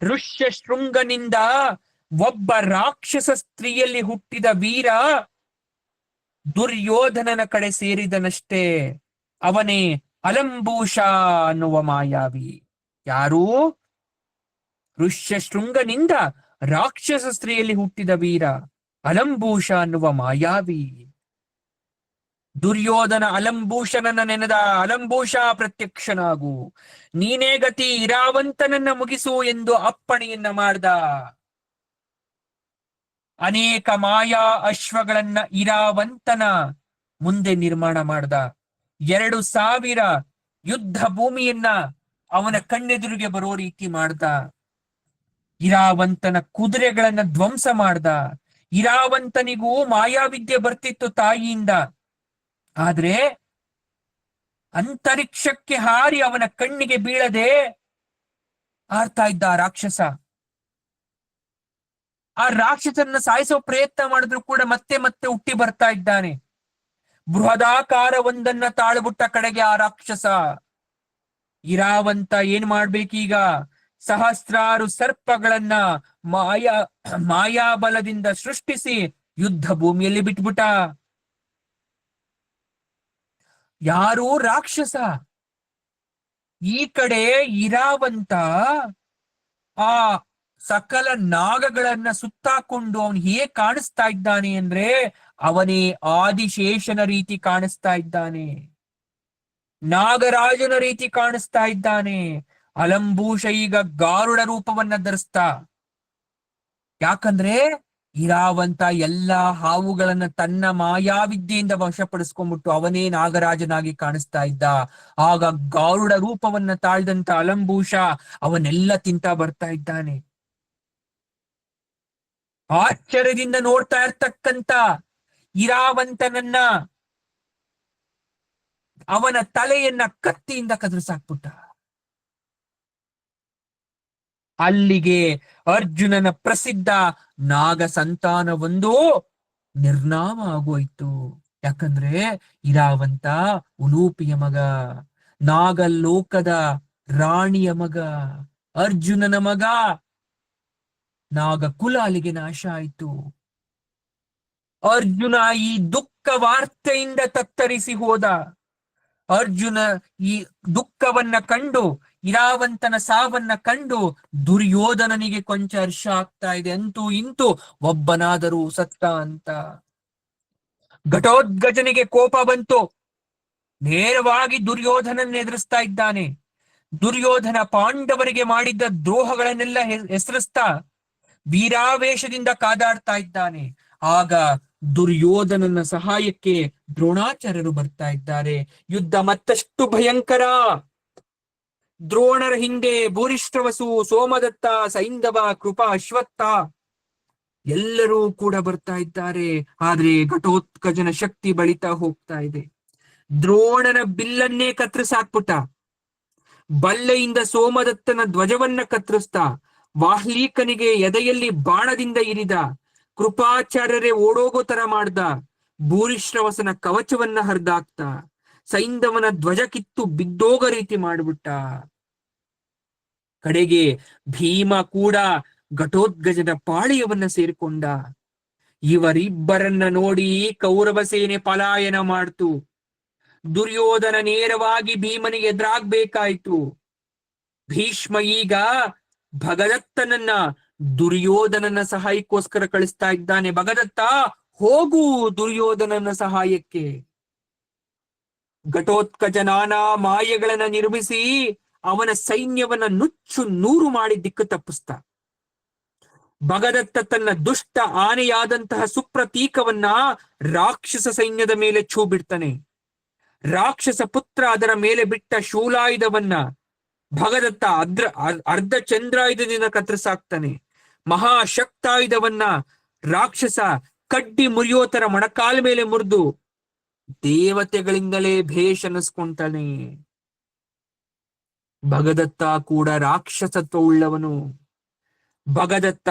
ಋಷ್ಯ ಶೃಂಗನಿಂದ ಒಬ್ಬ ರಾಕ್ಷಸ ಸ್ತ್ರೀಯಲ್ಲಿ ಹುಟ್ಟಿದ ವೀರ ದುರ್ಯೋಧನನ ಕಡೆ ಸೇರಿದನಷ್ಟೇ. ಅವನೇ ಅಲಂಬೂಷ ಅನ್ನುವ ಮಾಯಾವಿ. ಯಾರು? ಋಷ್ಯ ಶೃಂಗನಿಂದ ರಾಕ್ಷಸ ಸ್ತ್ರೀಯಲ್ಲಿ ಹುಟ್ಟಿದ ವೀರ ಅಲಂಬೂಷ ಅನ್ನುವ ಮಾಯಾವಿ. ದುರ್ಯೋಧನ ಅಲಂಬೂಷನನ್ನ ನೆನೆದ. ಅಲಂಬೂಷ ಪ್ರತ್ಯಕ್ಷನಾಗು, ನೀನೇ ಗತಿ, ಇರಾವಂತನನ್ನ ಮುಗಿಸು ಎಂದು ಅಪ್ಪಣೆಯನ್ನ ಮಾಡ್ದ. ಅನೇಕ ಮಾಯಾ ಅಶ್ವಗಳನ್ನ ಇರಾವಂತನ ಮುಂದೆ ನಿರ್ಮಾಣ ಮಾಡ್ದ. 2,000 ಯುದ್ಧ ಭೂಮಿಯನ್ನ ಅವನ ಕಣ್ಣೆದುರಿಗೆ ಬರೋ ರೀತಿ ಮಾಡ್ದ. ಇರಾವಂತನ ಕುದುರೆಗಳನ್ನ ಧ್ವಂಸ ಮಾಡ್ದ. ಇರಾವಂತನಿಗೂ ಮಾಯಾವಿದ್ಯೆ ಬರ್ತಿತ್ತು ತಾಯಿಯಿಂದ. ಆದ್ರೆ ಅಂತರಿಕ್ಷಕ್ಕೆ ಹಾರಿ ಅವನ ಕಣ್ಣಿಗೆ ಬೀಳದೆ ಆರ್ತಾ ಇದ್ದ ರಾಕ್ಷಸ. ಆ ರಾಕ್ಷಸನ್ನ ಸಾಯಿಸೋ ಪ್ರಯತ್ನ ಮಾಡಿದ್ರು ಕೂಡ ಮತ್ತೆ ಮತ್ತೆ ಹುಟ್ಟಿ ಬರ್ತಾ ಇದ್ದಾನೆ. ಬೃಹದಾಕಾರವೊಂದನ್ನ ತಾಳ್ಬಿಟ್ಟ ಕಡೆಗೆ ಆ ರಾಕ್ಷಸ. ಇರಾವಂತ ಏನ್ ಮಾಡ್ಬೇಕೀಗ? ಸಹಸ್ರಾರು ಸರ್ಪಗಳನ್ನ ಮಾಯಾಬಲದಿಂದ ಸೃಷ್ಟಿಸಿ ಯುದ್ಧ ಭೂಮಿಯಲ್ಲಿ ಬಿಟ್ಬಿಟ್ಟ. ಯಾರು? ರಾಕ್ಷಸ. ಈ ಕಡೆ ಇರಾವಂತ ಆ ಸಕಲ ನಾಗಗಳನ್ನ ಸುತ್ತಾಕೊಂಡು ಅವನು ಹೇಗೆ ಕಾಣಿಸ್ತಾ ಇದ್ದಾನೆ ಅಂದ್ರೆ ಅವನೇ ಆದಿಶೇಷನ ರೀತಿ ಕಾಣಿಸ್ತಾ ಇದ್ದಾನೆ, ನಾಗರಾಜನ ರೀತಿ ಕಾಣಿಸ್ತಾ ಇದ್ದಾನೆ. ಅಲಂಬೂಷ ಈಗ ಗಾರುಡ ರೂಪವನ್ನ ಧರಿಸ್ತಾ. ಯಾಕಂದ್ರೆ ಇರಾವಂತ ಎಲ್ಲಾ ಹಾವುಗಳನ್ನ ತನ್ನ ಮಾಯಾವಿದ್ಯೆಯಿಂದ ವಶಪಡಿಸ್ಕೊಂಡ್ಬಿಟ್ಟು ಅವನೇ ನಾಗರಾಜನಾಗಿ ಕಾಣಿಸ್ತಾ ಇದ್ದ. ಆಗ ಗಾರುಡ ರೂಪವನ್ನ ತಾಳ್ದಂತ ಅಲಂಬೂಷ ಅವನ್ನೆಲ್ಲ ತಿಂತ ಬರ್ತಾ ಇದ್ದಾನೆ. ಆಶ್ಚರ್ಯದಿಂದ ನೋಡ್ತಾ ಇರ್ತಕ್ಕಂತ ಇರಾವಂತನನ್ನ ಅವನ ತಲೆಯನ್ನ ಕತ್ತಿಯಿಂದ ಕದರಿಸಾಕ್ಬಿಟ್ಟ. ಅಲ್ಲಿಗೆ ಅರ್ಜುನನ ಪ್ರಸಿದ್ಧ ನಾಗ ಸಂತಾನವೊಂದು ನಿರ್ನಾಮ ಆಗೋಯ್ತು. ಯಾಕಂದ್ರೆ ಇರಾವಂತ ಉಲೂಪಿಯ ಮಗ, ನಾಗಲೋಕದ ರಾಣಿಯ ಮಗ, ಅರ್ಜುನನ ಮಗ. ನಾಗ ಕುಲ ಅಲ್ಲಿಗೆ ನಾಶ ಆಯ್ತು. ಅರ್ಜುನ ಈ ದುಃಖ ವಾರ್ತೆಯಿಂದ ತತ್ತರಿಸಿ ಹೋದ. ಅರ್ಜುನ ಈ ದುಃಖವನ್ನ ಕಂಡು, ಇರಾವಂತನ ಸಾವನ್ನ ಕಂಡು ದುರ್ಯೋಧನನಿಗೆ ಕೊಂಚ ಹರ್ಷ ಆಗ್ತಾ ಇದೆ. ಅಂತೂ ಇಂತೂ ಒಬ್ಬನಾದರೂ ಸತ್ತ ಅಂತ. ಘಟೋತ್ಕಚನಿಗೆ ಕೋಪ ಬಂತು. ನೇರವಾಗಿ ದುರ್ಯೋಧನನ್ನ ಎದುರಿಸ್ತಾ ಇದ್ದಾನೆ. ದುರ್ಯೋಧನ ಪಾಂಡವರಿಗೆ ಮಾಡಿದ್ದ ದ್ರೋಹಗಳನ್ನೆಲ್ಲ ಹೆಸರಿಸ್ತಾ ವೀರಾವೇಶದಿಂದ ಕಾದಾಡ್ತಾ ಇದ್ದಾನೆ. ಆಗ ದುರ್ಯೋಧನನ ಸಹಾಯಕ್ಕೆ ದ್ರೋಣಾಚಾರ್ಯರು ಬರ್ತಾ ಇದ್ದಾರೆ. ಯುದ್ಧ ಮತ್ತಷ್ಟು ಭಯಂಕರ. ದ್ರೋಣರ ಹಿಂದೆ ಭೂರಿಶ್ರವಸು, ಸೋಮದತ್ತ, ಸೈಂಧವ, ಕೃಪಾ, ಅಶ್ವತ್ಥ ಎಲ್ಲರೂ ಕೂಡ ಬರ್ತಾ ಇದ್ದಾರೆ. ಆದ್ರೆ ಘಟೋತ್ಕಚನ ಶಕ್ತಿ ಬಳಿತಾ ಹೋಗ್ತಾ ಇದೆ. ದ್ರೋಣನ ಬಿಲ್ಲನ್ನೇ ಕತ್ತರಿಸಾಕ್ಬಿಟ್ಟ. ಬಲ್ಲೆಯಿಂದ ಸೋಮದತ್ತನ ಧ್ವಜವನ್ನ ಕತ್ತರಿಸ್ತಾ, ವಾಹ್ಲೀಕನಿಗೆ ಎದೆಯಲ್ಲಿ ಬಾಣದಿಂದ ಇರಿದ, ಕೃಪಾಚಾರ್ಯರೇ ಓಡೋಗೋ ತರ ಮಾಡ್ದ, ಭೂರಿಶ್ರವಸನ ಕವಚವನ್ನ ಹರಿದಾಕ್ತ, ಸೈಂಧವನ ಧ್ವಜ ಕಿತ್ತು ಬಿದ್ದೋಗ ರೀತಿ ಮಾಡ್ಬಿಟ್ಟ. ಕಡೆಗೆ ಭೀಮ ಕೂಡ ಘಟೋತ್ಕಚನ ಪಾಳೆಯವನ್ನ ಸೇರಿಕೊಂಡ. ಇವರಿಬ್ಬರನ್ನ ನೋಡಿ ಕೌರವ ಸೇನೆ ಪಲಾಯನ ಮಾಡ್ತು. ದುರ್ಯೋಧನ ನೇರವಾಗಿ ಭೀಮನಿಗೆ ಎದುರಾಗ್ಬೇಕಾಯ್ತು. ಭೀಷ್ಮ ಈಗ ಭಗದತ್ತನನ್ನ ದುರ್ಯೋಧನನ ಸಹಾಯಕ್ಕೋಸ್ಕರ ಕಳಿಸ್ತಾ ಇದ್ದಾನೆ. ಭಗದತ್ತ, ಹೋಗು ದುರ್ಯೋಧನನ ಸಹಾಯಕ್ಕೆ. ಘಟೋತ್ಕಚ ನಾನಾ ಮಾಯೆಗಳನ್ನ ನಿರ್ಮಿಸಿ ಅವನ ಸೈನ್ಯವನ್ನ ನುಚ್ಚು ನೂರು ಮಾಡಿ ದಿಕ್ಕು ತಪ್ಪಿಸ್ತಾ. ಭಗದತ್ತ ತನ್ನ ದುಷ್ಟ ಆನೆಯಾದಂತಹ ಸುಪ್ರತೀಕವನ್ನ ರಾಕ್ಷಸ ಸೈನ್ಯದ ಮೇಲೆ ಛೂ ಬಿಡ್ತಾನೆ. ರಾಕ್ಷಸ ಪುತ್ರ ಅದರ ಮೇಲೆ ಬಿಟ್ಟ ಶೂಲಾಯುಧವನ್ನ ಭಗದತ್ತ ಅರ್ಧ ಚಂದ್ರಾಯುಧದಿಂದ ಕತ್ತರಿಸಾಕ್ತಾನೆ. ಮಹಾಶಕ್ತಾಯುಧವನ್ನ ರಾಕ್ಷಸ ಕಡ್ಡಿ ಮುರಿಯೋತರ ಮೊಣಕಾಲ ಮೇಲೆ ಮುರಿದು ದೇವತೆಗಳಿಂದಲೇ ಭೇಷ್ ಅನ್ನಿಸ್ಕೊಂತಾನೆ. ಭಗದತ್ತ ಕೂಡ ರಾಕ್ಷಸತ್ವ ಉಳ್ಳವನು. ಭಗದತ್ತ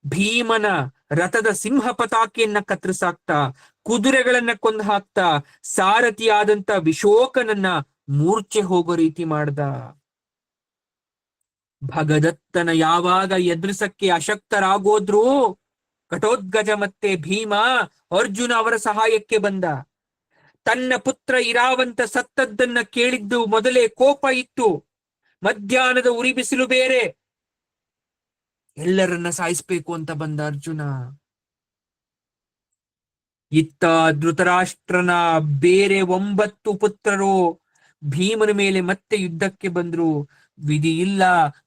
ಭೀಮನ ರಥದ ಸಿಂಹ ಪತಾಕೆಯನ್ನ ಕತ್ತರಿಸಾಕ್ತಾ, ಕುದುರೆಗಳನ್ನ ಕೊಂದು ಹಾಕ್ತಾ, ಸಾರಥಿಯಾದಂತ ವಿಶೋಕನನ್ನ ಮೂರ್ಛೆ ಹೋಗೋ ರೀತಿ ಮಾಡ್ದ. ಭಗದತ್ತನ ಯಾವಾಗ ಎದುರಿಸಕ್ಕೆ ಅಶಕ್ತರಾಗೋದ್ರು ಘಟೋತ್ಕಚ ಮತ್ತೆ ಭೀಮ, ಅರ್ಜುನ ಅವರ ಸಹಾಯಕ್ಕೆ ಬಂದ. ತನ್ನ ಪುತ್ರ ಇರಾವಂತ ಸತ್ತದ್ದನ್ನ ಕೇಳಿದ್ದು ಮೊದಲೇ ಕೋಪ ಇತ್ತು. ಮಧ್ಯಾಹ್ನದ ಉರಿ ಬಿಸಿಲು ಬೇರೆ. ಎಲ್ಲರನ್ನ ಸಾಯಿಸ್ಬೇಕು ಅಂತ ಬಂದ ಅರ್ಜುನ. ಇತ್ತ ಧೃತರಾಷ್ಟ್ರನ ಬೇರೆ 9 ಪುತ್ರರು ಭೀಮನ ಮೇಲೆ ಮತ್ತೆ ಯುದ್ಧಕ್ಕೆ ಬಂದ್ರು. ವಿಧಿ ಇಲ್ಲ,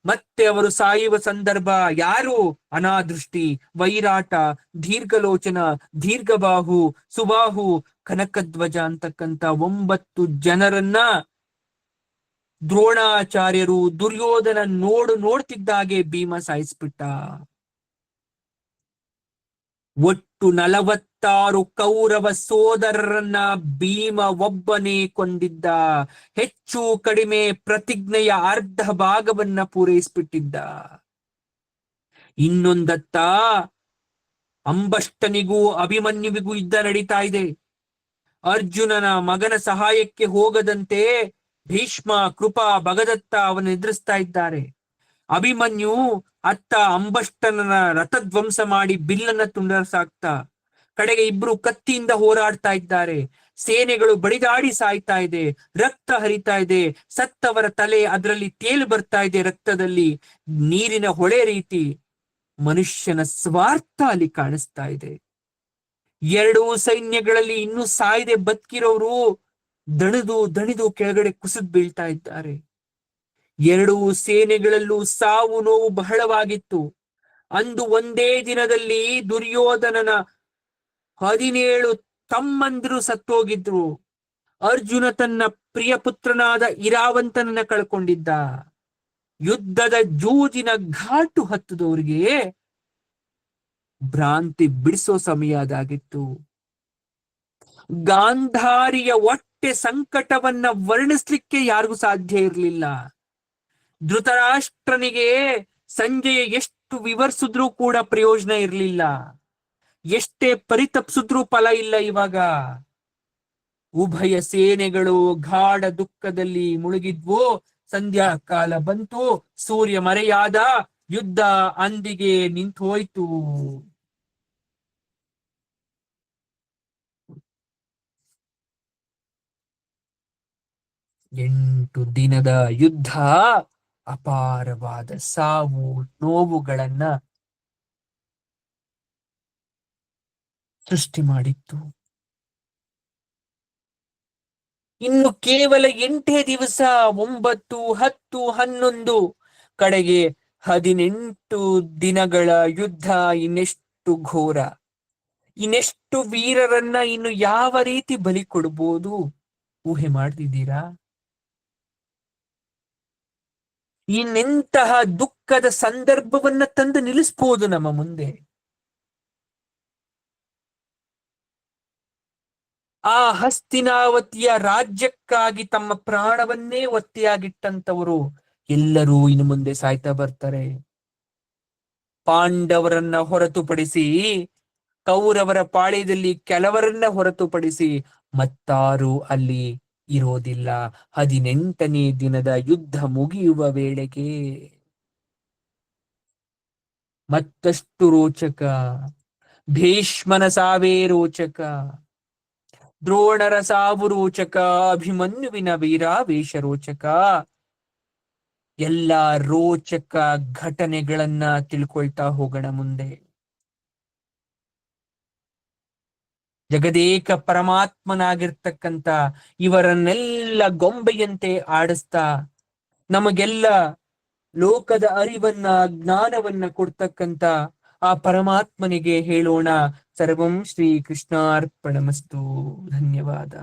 ಮತ್ತೆ ಅವರು ಸಾಯುವ ಸಂದರ್ಭ. ಯಾರು? ಅನಾದೃಷ್ಟಿ, ವೈರಾಟ, ದೀರ್ಘಲೋಚನ, ದೀರ್ಘಬಾಹು, ಸುಬಾಹು, ಕನಕಧ್ವಜ ಅಂತಕ್ಕಂತ 9 ಜನರನ್ನ ದ್ರೋಣಾಚಾರ್ಯರು ದುರ್ಯೋಧನ ನೋಡ್ತಿದ್ದಾಗೆ ಭೀಮ ಸಾಯಿಸ್ಬಿಟ್ಟ. ಒಟ್ಟು 46 ಕೌರವ ಸೋದರರನ್ನ ಭೀಮ ಒಬ್ಬನೇ ಕೊಂದಿದ್ದ. ಹೆಚ್ಚು ಕಡಿಮೆ ಪ್ರತಿಜ್ಞೆಯ ಅರ್ಧ ಭಾಗವನ್ನ ಪೂರೈಸ್ಬಿಟ್ಟಿದ್ದ. ಇನ್ನೊಂದತ್ತ ಅಂಬಷ್ಟನಿಗೂ ಅಭಿಮನ್ಯುವಿಗೂ ಯುದ್ಧ ನಡೀತಾ ಇದೆ. ಅರ್ಜುನನ ಮಗನ ಸಹಾಯಕ್ಕೆ ಹೋಗದಂತೆ ಭೀಷ್ಮ, ಕೃಪಾ, ಭಗದತ್ತ ಅವನ ಎದುರಿಸ್ತಾ ಇದ್ದಾರೆ. ಅಭಿಮನ್ಯು ಅತ್ತ ಅಂಬಷ್ಟನ ರಥಧ್ವಂಸ ಮಾಡಿ ಬಿಲ್ಲನ್ನ ತುಂಡರಿಸಾಕ್ತಾ. ಕಡೆಗೆ ಇಬ್ರು ಕತ್ತಿಯಿಂದ ಹೋರಾಡ್ತಾ ಇದ್ದಾರೆ. ಸೇನೆಗಳು ಬಡಿದಾಡಿ ಸಾಯ್ತಾ ಇದೆ. ರಕ್ತ ಹರಿತಾ ಇದೆ. ಸತ್ತವರ ತಲೆ ಅದರಲ್ಲಿ ತೇಲು ಬರ್ತಾ ಇದೆ. ರಕ್ತದಲ್ಲಿ ನೀರಿನ ಹೊಳೆ ರೀತಿ ಮನುಷ್ಯನ ಸ್ವಾರ್ಥ ಅಲ್ಲಿ ಕಾಣಿಸ್ತಾ ಇದೆ. ಎರಡೂ ಸೈನ್ಯಗಳಲ್ಲಿ ಇನ್ನೂ ಸಾಯದೆ ಬದುಕಿರೋರು ದಣಿದು ಕೆಳಗಡೆ ಕುಸಿದು ಬೀಳ್ತಾ ಇದ್ದಾರೆ. ಎರಡೂ ಸೇನೆಗಳಲ್ಲೂ ಸಾವು ನೋವು ಬಹಳವಾಗಿತ್ತು. ಅಂದು ಒಂದೇ ದಿನದಲ್ಲಿ ದುರ್ಯೋಧನನ 17 ತಮ್ಮಂದಿರು ಸತ್ತೋಗಿದ್ರು. ಅರ್ಜುನ ತನ್ನ ಪ್ರಿಯ ಪುತ್ರನಾದ ಇರಾವಂತನನ್ನ ಕಳ್ಕೊಂಡಿದ್ದ. ಯುದ್ಧದ ಜೂಜಿನ ಘಾಟು ಹತ್ತದವರಿಗೆ ಭ್ರಾಂತಿ ಬಿಡಿಸೋ ಸಮಯ ಅದಾಗಿತ್ತು. ಗಾಂಧಾರಿಯ ಹೊಟ್ಟೆ ಸಂಕಟವನ್ನ ವರ್ಣಿಸ್ಲಿಕ್ಕೆ ಯಾರಿಗೂ ಸಾಧ್ಯ ಇರಲಿಲ್ಲ. ಧೃತರಾಷ್ಟ್ರನಿಗೆ ಸಂಜಯ ಎಷ್ಟು ವಿವರಿಸಿದ್ರೂ ಕೂಡ ಪ್ರಯೋಜನ ಇರಲಿಲ್ಲ. ಎಷ್ಟೇ ಪರಿತಪ್ಸಿದ್ರೂ ಫಲ ಇಲ್ಲ. ಇವಾಗ ಉಭಯ ಸೇನೆಗಳು ಗಾಢ ದುಃಖದಲ್ಲಿ ಮುಳುಗಿದ್ವು. ಸಂಧ್ಯಾ ಕಾಲ ಬಂತು. ಸೂರ್ಯ ಮರೆಯಾದ. ಯುದ್ಧ ಅಂದಿಗೆ ನಿಂತು ಹೋಯ್ತು. 8 ದಿನದ ಯುದ್ಧ ಅಪಾರವಾದ ಸಾವು ನೋವುಗಳನ್ನ ಸೃಷ್ಟಿ ಮಾಡಿತ್ತು. ಇನ್ನು ಕೇವಲ 8 ದಿವಸ, 9, 10, 11, ಕಡೆಗೆ 18 ದಿನಗಳ ಯುದ್ಧ ಇನ್ನೆಷ್ಟು ಘೋರ, ಇನ್ನೆಷ್ಟು ವೀರರನ್ನ ಇನ್ನು ಯಾವ ರೀತಿ ಬಲಿ ಕೊಡ್ಬೋದು ಊಹೆ ಮಾಡ್ತಿದ್ದೀರಾ? ಇನ್ನೆಂತಹ ದುಃಖದ ಸಂದರ್ಭವನ್ನ ತಂದು ನಿಲ್ಲಿಸ್ಬೋದು ನಮ್ಮ ಮುಂದೆ. ಆ ಹಸ್ತಿನಾವತಿಯ ರಾಜ್ಯಕ್ಕಾಗಿ ತಮ್ಮ ಪ್ರಾಣವನ್ನೇ ಒತ್ತೆಯಾಗಿಟ್ಟಂತವರು ಎಲ್ಲರೂ ಇನ್ನು ಮುಂದೆ ಸಾಯ್ತಾ ಬರ್ತಾರೆ. ಪಾಂಡವರನ್ನ ಹೊರತುಪಡಿಸಿ, ಕೌರವರ ಪಾಳ್ಯದಲ್ಲಿ ಕೆಲವರನ್ನ ಹೊರತುಪಡಿಸಿ ಮತ್ತಾರು ಅಲ್ಲಿ ಇರೋದಿಲ್ಲ. 18ನೇ ದಿನದ ಯುದ್ಧ ಮುಗಿಯುವ ವೇಳೆಗೆ ಮತ್ತಷ್ಟು ರೋಚಕ. ಭೀಷ್ಮನ ಸಾವೇ ರೋಚಕ, ದ್ರೋಣರ ಸಾವು ರೋಚಕ, ಅಭಿಮನ್ಯುವಿನ ವೀರಾವೇಶ ರೋಚಕ. ಎಲ್ಲ ರೋಚಕ ಘಟನೆಗಳನ್ನ ತಿಳ್ಕೊಳ್ತಾ ಹೋಗೋಣ ಮುಂದೆ. ಜಗದೇಕ ಪರಮಾತ್ಮನಾಗಿರ್ತಕ್ಕಂಥ ಇವರನ್ನೆಲ್ಲ ಗೊಂಬೆಯಂತೆ ಆಡಿಸ್ತಾ ನಮಗೆಲ್ಲ ಲೋಕದ ಅರಿವನ್ನ, ಜ್ಞಾನವನ್ನ ಕೊಡ್ತಕ್ಕಂಥ ಆ ಪರಮಾತ್ಮನಿಗೆ ಹೇಳೋಣ, ಸರ್ವಂ ಶ್ರೀ ಕೃಷ್ಣಾರ್ಪಣಮಸ್ತು. ಧನ್ಯವಾದ.